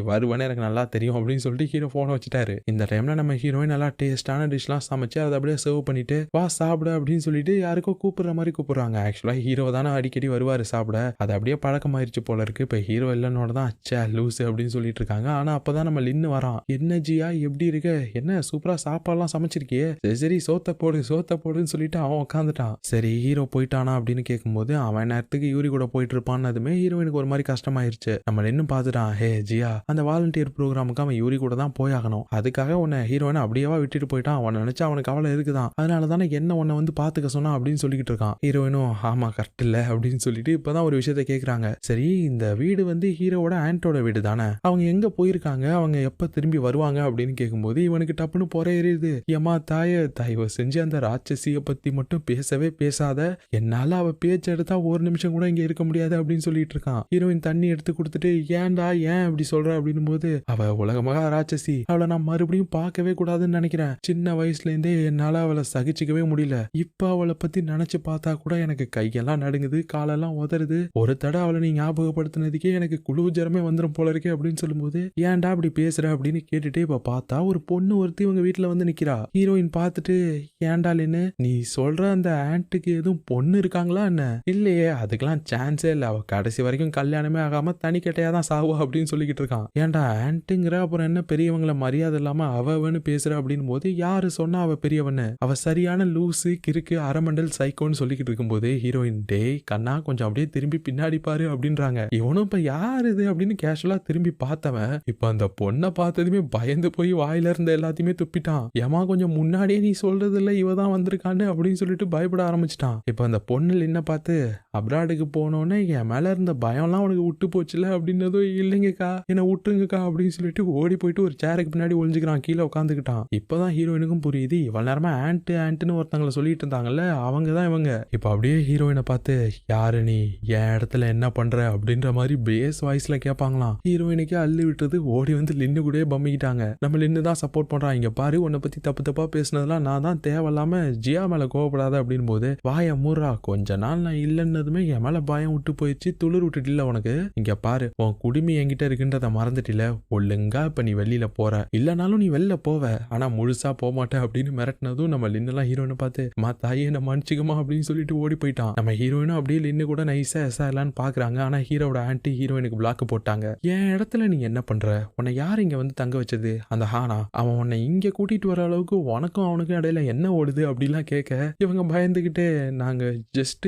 வருவேன்னு எனக்கு நல்லா தெரியும் அப்படின்னு சொல்லிட்டு ஹீரோ போனை வச்சுட்டாரு. இந்த டைம்ல நம்ம ஹீரோயின் நல்லா டேஸ்டான டிஷ்லாம் சமைச்சு அதை அப்படியே சர்வ் பண்ணிட்டு வா சாப்பிட அப்படின்னு சொல்லிட்டு யாருக்கோ கூப்பிடுற மாதிரி கூப்பிடுறாங்க. ஆக்சுவலா ஹீரோ தானே அடிக்கடி வருவாரு சாப்பிட. அது அப்படியே பழக்கமாயிருச்சு போல இருக்கு. இப்ப ஹீரோ இல்லைன்னோட தான் அச்சா லூஸ் அப்படின்னு சொல்லிட்டு இருக்காங்க. ஆனா அப்பதான் நம்ம லின்னு வரான். என்ன ஜியா எப்படி இருக்க? என்ன சூப்பரா சாப்பாடுலாம் சமைச்சிருக்கியே, சரி சோத்த போடுன்னு சொல்லிட்டு அவன் உட்காந்துட்டான். சரி ஹீரோ போயிட்டானா அப்படின்னு கேட்கும்போது, அவன் நேரத்துக்கு யூரி கூட போயிட்டு இருப்பான்னதுமே ஹீரோயினுக்கு ஒரு மாதிரி கஷ்டமாயிருச்சு. நம்ம லின்னு பாத்துட்டான். ஹே ஜியா, அந்த வாலண்டியர் ப்ரோக்ராமுக்கு அவன் யூரி கூட தான் போயாகணும். அதுக்காக உன்னை ஹீரோயினை அப்படியேவா விட்டுட்டு போயிட்டான். அவன் நினைச்சா அவனுக்கு கவலை இருக்குதான். அதனால தானே என்ன உன்னை வந்து பாத்துக்க சொன்னா அப்படின்னு சொல்லிக்கிட்டு இருக்கான். ஹீரோயினும் ஆமா கரெக்ட் இல்ல அப்படின்னு சொல்லிட்டு இப்பதான் ஒரு விஷயத்த கேக்குறாங்க. சரி இந்த வீடு வந்து ஹீரோவோட ஆண்டோட வீடு தானே, அவங்க எங்க போயிருக்காங்க, அவங்க எப்ப திரும்பி வருவாங்க அப்படின்னு கேட்கும்போது இவனுக்கு டப்புன்னு பொற எறியுது. ஏமா தயவு செஞ்சு அந்த ராட்சசிய பத்தி மட்டும் பேசவே பேசாத, என்னால அவ பேச்ச எடுத்தா ஒரு நிமிஷம் கூட இங்க இருக்க முடியாது அப்படின்னு சொல்லிட்டு இருக்கான். ஹீரோயின் தண்ணி எடுத்து கொடுத்துட்டு ஏன்டா ஏன் அப்படி சொல்ற அப்படின்னும் போது, அவ உலகமாக ராட்சசி, அவளை நான் மறுபடியும் பார்க்கவே கூடாதுன்னு நினைக்கிறேன். சின்ன வயசுல இருந்தே என்னால அவளை சகிச்சுக்கவே முடியல. இப்ப அவளை பத்தி நினைச்சு பார்த்தா கூட எனக்கு கையெல்லாம் நடுங்குது, காலெல்லாம் உதறுது. ஒரு தடவை அவளை நீ ஞாபகப்படுத்தினதுக்கே எனக்கு குழு ஜரமே வந்துடும் போல இருக்கே அப்படின்னு சொல்லும்போது, ஏன்டா அப்படி பேசுற அப்படின்னு கேட்டுட்டு இப்ப பார்த்தா ஒரு பொண்ணு ஒருத்தி இவங்க வீட்டுல வந்து நிக்கிறா. ஹீரோயின் பார்த்துட்டு, ஏன்டா லின்னு, நீ சொல்ற அந்த ஆண்ட்டுக்கு எதுவும் பொண்ணு இருக்காங்களா என்ன? இல்லையே, அதுக்கெல்லாம் சான்ஸே இல்ல, அவ கடைசி வரைக்கும் கல்யாணமே ஆகாம தனிக்கட்டையா தான் சாவா அப்படின்னு சொல்லிக்கிட்டு இருக்கான். ஏன்டா ஆண்ட்டுங்கிற அப்புறம் என்ன பெரியவங்களை மரியாதை இல்லாம அவன்னு பேசுற அப்படின்னு போது, யாரு சொன்னா அவ பெரியவன்னு? அவ சரியான லூசு கிறுக்கு அரமண்டல் சைக்கோன்னு சொல்லிக்கிட்டு இருக்கும்போது ஹீரோயின், டேய் கண்ணா கொஞ்சம் அப்படியே திரும்பி பின்னாடி பாரு அப்படின்றாங்க. இவனும் இப்ப யாரு இது அப்படின்னு கேஷுவலா திரும்பி பார்த்தவன் இப்ப அந்த பொண்ணை பார்த்ததுமே பயந்து போய் வாயில இருந்த எல்லாத்தையுமே துப்பிட்டான். ஏமா கொஞ்சம் முன்னாடியே நீ சொல்றது இல்ல இவ தான் வந்திருக்கான்னு அப்படின்னு சொல்லிட்டு பயப்பட ஆரம்பிச்சிட்டான். இப்ப அந்த பொண்ணு என்ன பார்த்து, அப்ராடுக்கு போனோன்னே என் மேல இருந்த பயம்லாம் உனக்கு விட்டு போச்சுல அப்படின்னதும், இல்லைங்கக்கா என்ன விட்டுருங்கக்கா அப்படின்னு சொல்லிட்டு ஓடி போயிட்டு ஒரு சேருக்கு பின்னாடி ஒளிஞ்சுக்கிறான். கீழே உட்காந்துக்கிட்டான். இப்பதான் ஹீரோயினுக்கும் புரியுது, இவ்வளவு நேரமா ஆண்ட்டுன்னு ஒருத்தங்களை சொல்லிட்டு இருந்தாங்கல்ல, அவங்க தான் இவங்க. இப்ப அப்படியே ஹீரோயினை பார்த்து, யாரு நீ, என் இடத்துல என்ன பண்ற அப்படின்ற மாதிரி பேஸ் வாய்ஸ்ல கேட்பாங்களாம். ஹீரோயினுக்கே அள்ளி விட்டுறது ஓடி வந்து லின்னு கூட பம்மிக்கிட்டாங்க. நம்ம லின்னு தான் சப்போர்ட் பண்றான். இங்க பாரு, உன்னை பத்தி தப்பா பேசினதெல்லாம் நான் தான், தேவையில்லாம ஜியா மேல கோவப்படாத அப்படின்னு போது, வாய மூறா, கொஞ்ச நாள் நான் இல்லைன்னதுமே என் மேல பயம் விட்டு போயிடுச்சு, துளிர் விட்டுட்டில்ல உனக்கு. இங்க பாரு, உன் குடுமி என்கிட்ட இருக்குன்றத மறந்துட்டில, ஒழுங்கா இப்ப நீ வெளியில போற, இல்லனாலும் நீ வெளில போவ, ஆனா முழுசா போக மாட்டேன் அப்படின்னு மிரட்டினதும் நம்ம லின்னெல்லாம் ஹீரோயினை பார்த்து, மா தாயே என்ன மன்னிச்சுக்குமா அப்படின்னு சொல்லிட்டு ஓடி போயிட்டான். நம்ம ஹீரோயினும் அப்படியே லின்னு கூட நைஸா எல்லாம் பாக்குறாங்க. ஆனா ஹீரோட ஆன்ட்டி ஹீரோயினுக்கு பிளாக் போட்டாங்க. என் இடத்துல நீ என்ன பண்ற, உன்னை யார் இங்க வந்து தங்க வச்சது, அந்த ஹானா, அவன் உன்னை இங்க கூட்டிட்டு வர அளவுக்கு உனக்கும் அவனுக்கும் இடையில என்ன ஓடுது அப்படிலாம் கேட்க இவங்க பயந்துகிட்டே, நாங்க ஜஸ்ட்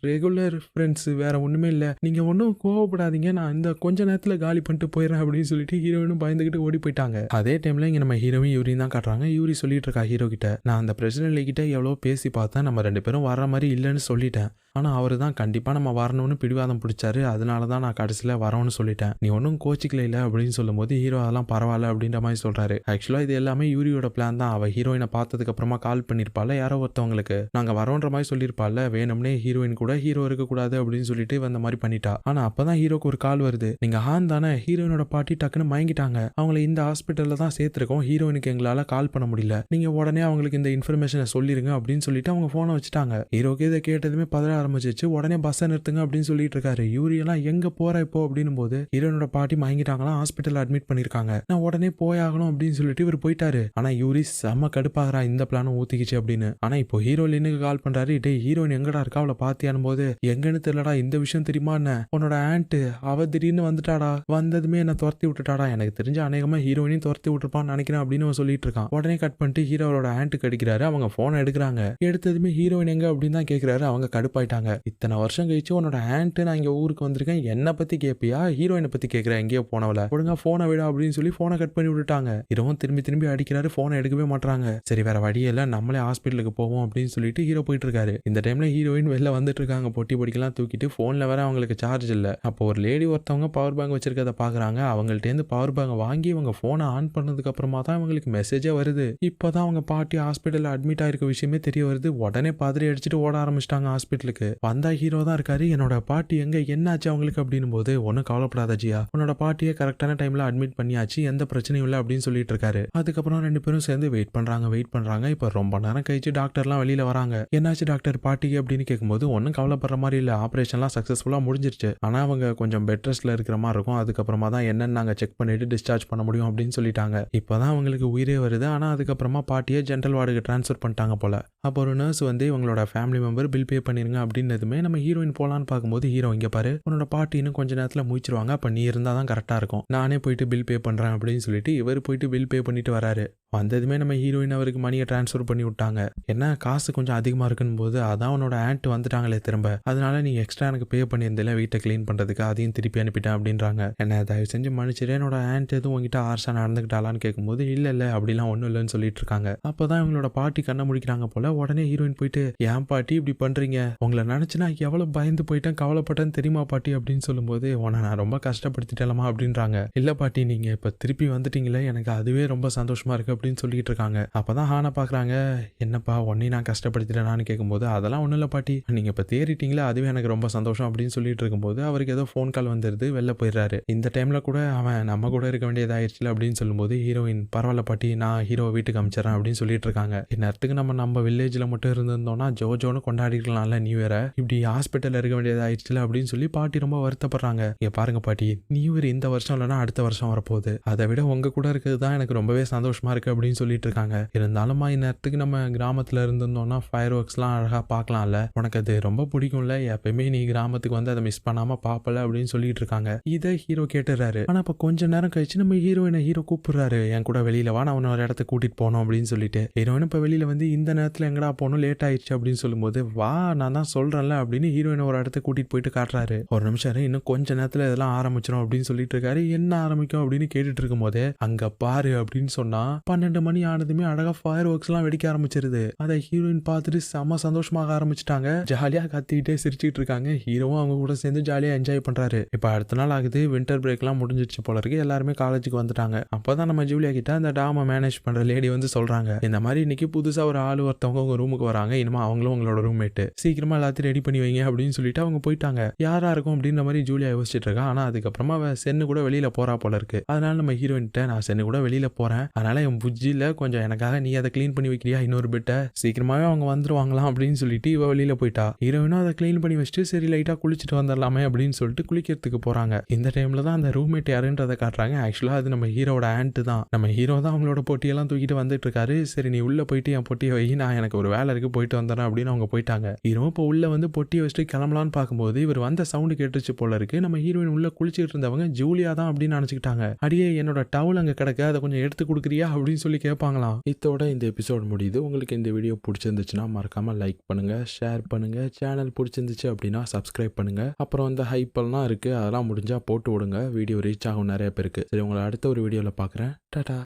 ரெகுலர் ஃப்ரெண்ட்ஸ், வேற ஒண்ணுமே இல்ல, நீங்க ஒன்னும் கோவப்படாதீங்க, நான் இந்த கொஞ்ச நேரத்துல காலி பண்ணிட்டு போயிடுறேன் அப்படின்னு சொல்லிட்டு ஹீரோயினும் பயந்துகிட்டு ஓடி போயிட்டாங்க. அதே டைம்ல இங்க நம்ம ஹீரோவும் யூரியும் தான் காட்டுறாங்க. யூரி சொல்லிட்டு இருக்கா ஹீரோ கிட்ட, நான் அந்த பிரசிடென்ட் கிட்ட எவ்வளவு பேசி பார்த்தேன், நம்ம 2 பேரும் வர்ற மாதிரி இல்லைன்னு சொல்லிட்டேன், ஆனா அவரு தான் கண்டிப்பா நம்ம வரணும்னு பிடிவாதம் பிடிச்சாரு, அதனாலதான் நான் கடைசியில வரோன்னு சொல்லிட்டேன், நீ ஒன்னும் கோச்சிக்கல இல்ல அப்படின்னு சொல்லும் போது ஹீரோ அதெல்லாம் பரவாயில்ல அப்படின்ற மாதிரி சொல்றாரு. ஆக்சுவலா இது எல்லாமே யூரியோட பிளான் தான். அவ ஹீரோயினை பார்த்ததுக்கு அப்புறமா கால் பண்ணிருப்பால யாரோ ஒருத்தவங்களுக்கு, நாங்க வரோன்ற மாதிரி சொல்லிருப்பால, வேணும்னே ஹீரோயின் கூட ஹீரோ இருக்க கூடாது அப்படின்னு சொல்லிட்டு இந்த மாதிரி பண்ணிட்டா. ஆனா அப்பதான் ஹீரோக்கு ஒரு கால் வருது, நீங்க ஹான் தானே, ஹீரோயினோட பாட்டி டக்குன்னு மயங்கிட்டாங்க, அவங்களை இந்த ஹாஸ்பிட்டல்ல தான் சேர்த்திருக்கோம், ஹீரோயினுக்கு எங்களால கால் பண்ண முடியல, நீங்க உடனே அவங்களுக்கு இந்த இன்ஃபர்மேஷனை சொல்லிருங்க அப்படின்னு சொல்லிட்டு அவங்க போனை வச்சுட்டாங்க. ஹீரோக்கு இதை கேட்டதுமே பதற ஆரம்பிச்சிச்சு. உடனே பஸ்ஸை நிறுத்துங்க அப்படின்னு சொல்லிட்டு இருக்காரு. யூரி எல்லாம் எங்க போற இப்போ அப்படின்னு போது ஹீரோயினோட பாட்டி மயங்கிட்டாங்களாம், ஹாஸ்பிட்டல் அட்மிட் பண்ணிருக்காங்க. நான் உடனே போயாகணும் அப்படின்னு சொல்லிட்டு இவர் போயிட்டாரு. ஆனா யூரி செம்ம கடுப்பாகிறா, இந்த பிளானும் ஊத்திக்கிச்சு அப்படின்னு. ஆனா இப்போ ஹீரோயினுக்கு கால் பண்றாரு. டே ஹீரோயின் எங்கடா இருக்கா, அவளை பாத்தியானும் போது எங்கன்னு தெரியலடா, இந்த விஷயம் தெரியுமா என்ன, உன்னோட ஆண்ட் அவ திடீர்னு வந்துட்டாடா, வந்ததுமே என்ன துரத்தி விட்டுட்டாடா, எனக்கு தெரிஞ்ச அநேகமா ஹீரோயினையும் துரத்தி விட்டுருப்பான்னு நினைக்கிறேன் அப்படின்னு அவன் சொல்லிட்டு இருக்கான். உடனே கட் பண்ணிட்டு ஹீரோவோட ஆண்ட்டுக்கு அடிக்கிறாரு. அவங்க போனை எடுக்கிறாங்க. எடுத்ததுமே ஹீரோயின் எங்க அப்படின்னு தான் கேட்கிறாரு. அவங்க கடுப்பாயிட்டாங்க. இத்தனை வருஷம் கழிச்சு உன்னோட ஆண்ட் நான் இங்க ஊருக்கு வந்திருக்கேன், என்ன பத்தி கேப்பியா, ஹீரோயினை பத்தி கேட்கிறேன், எங்கேயோ போனவள, ஒழுங்கா போனை விட அப்படின்னு சொல்லி போனை கட் பண்ணி விட்டுட்டாங்க. இரவும் திரும்பி திரும்பி அடிக்கிறாரு, போனை எடுக்கவே மாட்டாங்க. சரி வேற வழியில நம்மளே ஹாஸ்பிட்டலுக்கு போவோம் அப்படின்னு சொல்லிட்டு ஹீரோ போயிட்டு இருக்காரு. இந்த டைம்ல ஹீரோயின் வெளில வந்துட்டு இருக்காங்க, பொட்டி பொடிக்கெல்லாம் தூக்கிட்டு. போன்ல வேற அவங்களுக்கு சார்ஜ் இல்ல. அப்போ ஒரு லேடி ஒருத்தவங்க பவர் பேங்க் வச்சிருக்கத பாக்குறாங்க. அவங்கள்ட்ட இருந்து பவர் பேங்க் வாங்கி இவங்க போனை ஆன் பண்ணதுக்கு அப்புறமா தான் இவங்களுக்கு மெசேஜே வருது. இப்பதான் அவங்க பாட்டி ஹாஸ்பிட்டல்ல அட்மிட் ஆயிருக்க விஷயமே தெரிய வருது. உடனே பாதிரி அடிச்சுட்டு ஓட ஆரம்பிச்சிட்டாங்க ஹாஸ்பிட்டலுக்கு. வந்தா ஹீரோ தான் இருக்காரு. என்னோட பாட்டி எங்க, என்னாச்சு அவங்களுக்கு அப்படின்னு போது, ஒன்னும் கவலைப்படாத ஜியா, உன்னோட பாட்டியை கரெக்டான டைம்ல அட்மிட் பண்ணியாச்சு, எந்த பிரச்சனையும் இல்லை அப்படின்னு சொல்லிட்டு இருக்காரு. அதுக்கப்புறம் ரெண்டு பேரும் சேர்ந்து வெயிட் பண்றாங்க. இப்ப ரொம்ப நேரம் கழிச்சு டாக்டர்லாம் வெளியில வராங்க. என்னாச்சு டாக்டர் பாட்டிக்கு அப்படின்னு கேட்கும்போது, ஒன்னும் கவலைப்படுற மாதிரி இல்ல, ஆபரேஷன்லாம் சக்சஸ்ஃபுல்லா முடிஞ்சிருச்சு. ஆனா அவங்க கொஞ்சம் பெட் ரெஸ்ட்ல இருக்கிற மாதிரி இருக்கும். அதுக்கப்புறமா தான் என்னன்னு நாங்க செக் பண்ணிட்டு டிஸ்சார்ஜ் பண்ண முடியும் அப்படின்னு சொல்லிட்டாங்க. இப்பதான் அவங்களுக்கு உயிரே வருது. ஆனா அதுக்கப்புறமா பாட்டியை ஜென்ரல் வார்டுக்கு டிரான்ஸ்ஃபர் பண்ணிட்டாங்க போல. அப்போ ஒரு நர்ஸ் வந்து இவங்களோட ஃபேமிலி மெம்பர் பில் பே பண்ணிருங்க அப்படின்னதுமே நம்ம ஹீரோயின் போலான்னு பார்க்கும்போது, ஹீரோ இங்க பாரு, உன்னோட பாட்டின்னு கொஞ்ச நேரத்துல முடிச்சிருவாங்க, அப்ப நீ இருந்தா தான் கரெக்டா இருக்கும், நானே போயிட்டு பில் பே பண்றேன் அப்படின்னு சொல்லிட்டு இவர் போயிட்டு பில் பே பண்ணிட்டு வராரு. வந்ததுமே நம்ம ஹீரோயின் அவருக்கு மணியை டிரான்ஸ்ஃபர் பண்ணி விட்டாங்க. என்ன காசு கொஞ்சம் அதிகமா இருக்குன்னு போது, அதான் உன்னோட ஆண்ட் வந்துட்டாங்களே திரும்ப, அதனால நீ எக்ஸ்ட்ரா எனக்கு பே பண்ணியிருந்தில்ல வீட்டை கிளீன் பண்றதுக்கு, அதையும் திருப்பி அனுப்பிட்டேன் அப்படின்றாங்க. என்ன தயவு செஞ்சு மன்னிச்சிடு, என்னோட ஆண்ட் எதுவும் உங்ககிட்ட ஆர்ஷா நடந்துக்கிட்டாலான்னு கேட்கும்போது, இல்ல அப்படிலாம் ஒன்றும் இல்லைன்னு சொல்லிட்டு இருக்காங்க. அப்பதான் இவங்களோட பாட்டி கண்ணை முடிக்கிறாங்க போல. உடனே ஹீரோயின் போயிட்டு, ஏன் பாட்டி இப்படி பண்றீங்க, உங்களை நினைச்சுனா எவ்வளவு பயந்து போயிட்டேன், கவலைப்பட்டேன்னு தெரியுமா பாட்டி அப்படின்னு சொல்லும்போது, உன்னை நான் ரொம்ப கஷ்டப்படுத்திட்டேலமா அப்படின்றாங்க. இல்ல பாட்டி, நீங்க இப்ப திருப்பி வந்துட்டீங்களே, எனக்கு அதுவே ரொம்ப சந்தோஷமா இருக்கு அப்படின்னு சொல்லிட்டு இருக்காங்க. அப்பதான் ஹானா பாக்குறாங்க. என்னப்பா உன்னையும் நான் கஷ்டப்படுத்திட்டேனான்னு கேட்கும்போது, அதெல்லாம் ஒண்ணும் இல்ல பாட்டி, நீங்க இப்ப தேறிட்டீங்களா, அதுவே எனக்கு ரொம்ப சந்தோஷம் அப்படின்னு சொல்லிட்டு இருக்கும்போது, அவருக்கு ஏதோ ஃபோன் கால் வந்துருது, வெளில போயிடுறாரு. இந்த டைம்ல கூட அவன் நம்ம கூட இருக்க வேண்டியதாயிருச்சுல அப்படின்னு சொல்லும்போது, ஹீரோயின் பரவாயில்ல பாட்டி, நான் ஹீரோவை வீட்டுக்கு அமிச்சிடறேன் அப்படின்னு சொல்லிட்டு இருக்காங்க. இந்நேரத்துக்கு நம்ம வில்லேஜ்ல மட்டும் இருந்திருந்தோம்னா ஜோஜோன்னு கொண்டாடிக்கலாம்ல, நீ வேற இப்படி ஹாஸ்பிட்டல்ல இருக்க வேண்டியதாயிருச்சுல அப்படின்னு சொல்லி பாட்டி ரொம்ப வருத்தப்படுறாங்க. இங்க பாருங்க பாட்டி, நியூ இயர் இந்த வருஷம் இல்லைன்னா அடுத்த வருஷம் வரப்போகுது, அதை விட உங்க கூட இருக்கிறது தான் எனக்கு ரொம்பவே சந்தோஷமா இருக்கு அப்படின்னு சொல்லிட்டு இருக்காங்க. இருந்தாலும்மா இந்நேரத்துக்கு நம்ம கிராமத்துல இருந்திருந்தோம்னா ஃபயர் ஒர்க்ஸ்லாம் அழகா பார்க்கலாம்ல, உனக்கு அது ரொம்ப பிடிக்கும்ல, எப்பயுமே நீ கிராமத்துக்கு வந்து அதை மிஸ் பண்ணாம பாப்பல அப்படின்னு சொல்லிட்டு இருக்காங்க. இதை ஹீரோ கேட்டுறாரு. ஆனா இப்ப கொஞ்ச நேரம் கழிச்சு நம்ம ஹீரோயினை ஹீரோ கூப்பிடுறாரு, என் கூட வெளியில வா, நான் உன்ன ஒரு இடத்துக்கு கூட்டிட்டு போனோம் அப்படின்னு சொல்லிட்டு. ஹீரோயின் இப்ப வெளியில வந்து, இந்த நேரத்துல எங்கடா போகணும், லேட் ஆயிடுச்சு அப்படின்னு சொல்லும்போது, வா நான் தான் சொல்றேன்ல அப்படின்னு ஹீரோயினை ஒரு இடத்துக்கு கூட்டிட்டு போயிட்டு காட்டுறாரு. ஒரு நிமிஷம் இன்னும் கொஞ்ச நேரத்துல இதெல்லாம் ஆரம்பிச்சிடும் அப்படின்னு சொல்லிட்டு இருக்காரு. என்ன ஆரம்பிக்கும் அப்படின்னு கேட்டுட்டு இருக்கும் போதே, அங்க பாரு அப்படின்னு சொன்னா 12 மணி ஆனதுமே அழகா ஃபயர் ஒர்க்ஸ் எல்லாம் வெடிக்க ஆரம்பிச்சிருது. அதை ஹீரோயின் பார்த்துட்டு செம சந்தோஷமாக ஆரம்பிச்சிட்டாங்க. ஜாலியா கத்திக்கிட்டே சிரிச்சுட்டு இருக்காங்க. ஹீரோவும் அவங்க கூட சேர்ந்து ஜாலியா என்ஜாய் பண்றாரு. இப்ப அடுத்த நாள் ஆகுது, வின்டர் பிரேக் எல்லாம் முடிஞ்சிருச்சு போல இருக்கு, எல்லாருமே காலேஜுக்கு வந்துட்டாங்க. அப்பதான் நம்ம ஜூலியா கிட்ட அந்த டாம மேனேஜ் பண்ற லேடி வந்து சொல்றாங்க, இந்த மாதிரி இன்னைக்கு புதுசா ஒரு ஆள் ஒருத்தவங்க உங்க ரூமுக்கு வராங்க, இனிமே அவங்களும் உங்களோட ரூம்மேட், சீக்கிரமா எல்லாத்தையும் ரெடி பண்ணி வைங்க அப்படின்னு சொல்லிட்டு அவங்க போயிட்டாங்க. யாரா இருக்கும் அப்படின்ற மாதிரி ஜூலியா யோசிச்சுட்டு இருக்கா. ஆனா அதுக்கப்புறமா சென்னு கூட வெளியில போறா போல இருக்கு. அதனால நம்ம ஹீரோயின்ட்ட, நான் சென்னு கூட வெளியில போறேன், அதனால என் புஜ்ஜில கொஞ்சம் எனக்காக நீ அதை கிளீன் பண்ணி வைக்கிறியா, இன்னொரு பிட்ட சீக்கிரமாவே அவங்க வந்துருவாங்களாம் அப்படின்னு சொல்லிட்டு இவ வெளியில போயிட்டா. ஹீரோயினும் அதை கிளீன் பண்ணி வச்சுட்டு சரி லைட்டா குளிச்சுட்டு வந்துடலாமே அப்படின்னு சொல்லிட்டு குளிக்கிறதுக்கு போறாங்க. இந்த டைம்ல தான் அந்த ரூம்மேட் யாருன்றதை காட்டுறாங்க. ஆக்சுவலா அது நம்ம ஹீரோட ஆண்ட் தான். நம்ம ஹீரோ தான் அவங்களோட பொட்டியெல்லாம் தூக்கிட்டு வந்துட்டு இருக்காரு. சரி நீ உள்ள போயிட்டு என் பொட்டியை வை, நான் எனக்கு ஒரு வேலை இருக்கு போயிட்டு வந்துடுறேன் அப்படின்னு அவங்க போயிட்டாங்க. ஹீரோ இப்போ உள்ள வந்து பொட்டியை வச்சுட்டு கிளம்பலான்னு பார்க்கும்போது இவர் வந்த சவுண்டு கேட்டுச்சு போல இருக்கு. நம்ம ஹீரோயின் உள்ள குளிச்சுட்டு இருந்தவங்க ஜூலியா தான் அப்படின்னு நினைச்சுக்கிட்டாங்க. அடியே என்னோட டவுல் அங்க கிடக்க, அதை கொஞ்சம் எடுத்து கொடுக்குறியா அப்படின்னு சொல்லி கேட்பாங்களாம். இதோட இந்த எபிசோட் முடியுது. உங்களுக்கு இந்த வீடியோ பிடிச்சிருந்துச்சுன்னா மறக்காம லைக் பண்ணுங்க, ஷேர் பண்ணுங்க, சேனல் பிடிச்சிருந்துச்சு அப்படின்னா சப்ஸ்கிரைப் பண்ணுங்க. அப்புறம் இந்த ஹைப்பெல்லாம் இருக்கு, அதெல்லாம் முடிஞ்சா போட்டு விடுங்க, வீடியோ ரீச் ஆகும் நிறைய பேருக்கு. சரி, உங்களை அடுத்த ஒரு வீடியோல பார்க்குறேன். டாடா.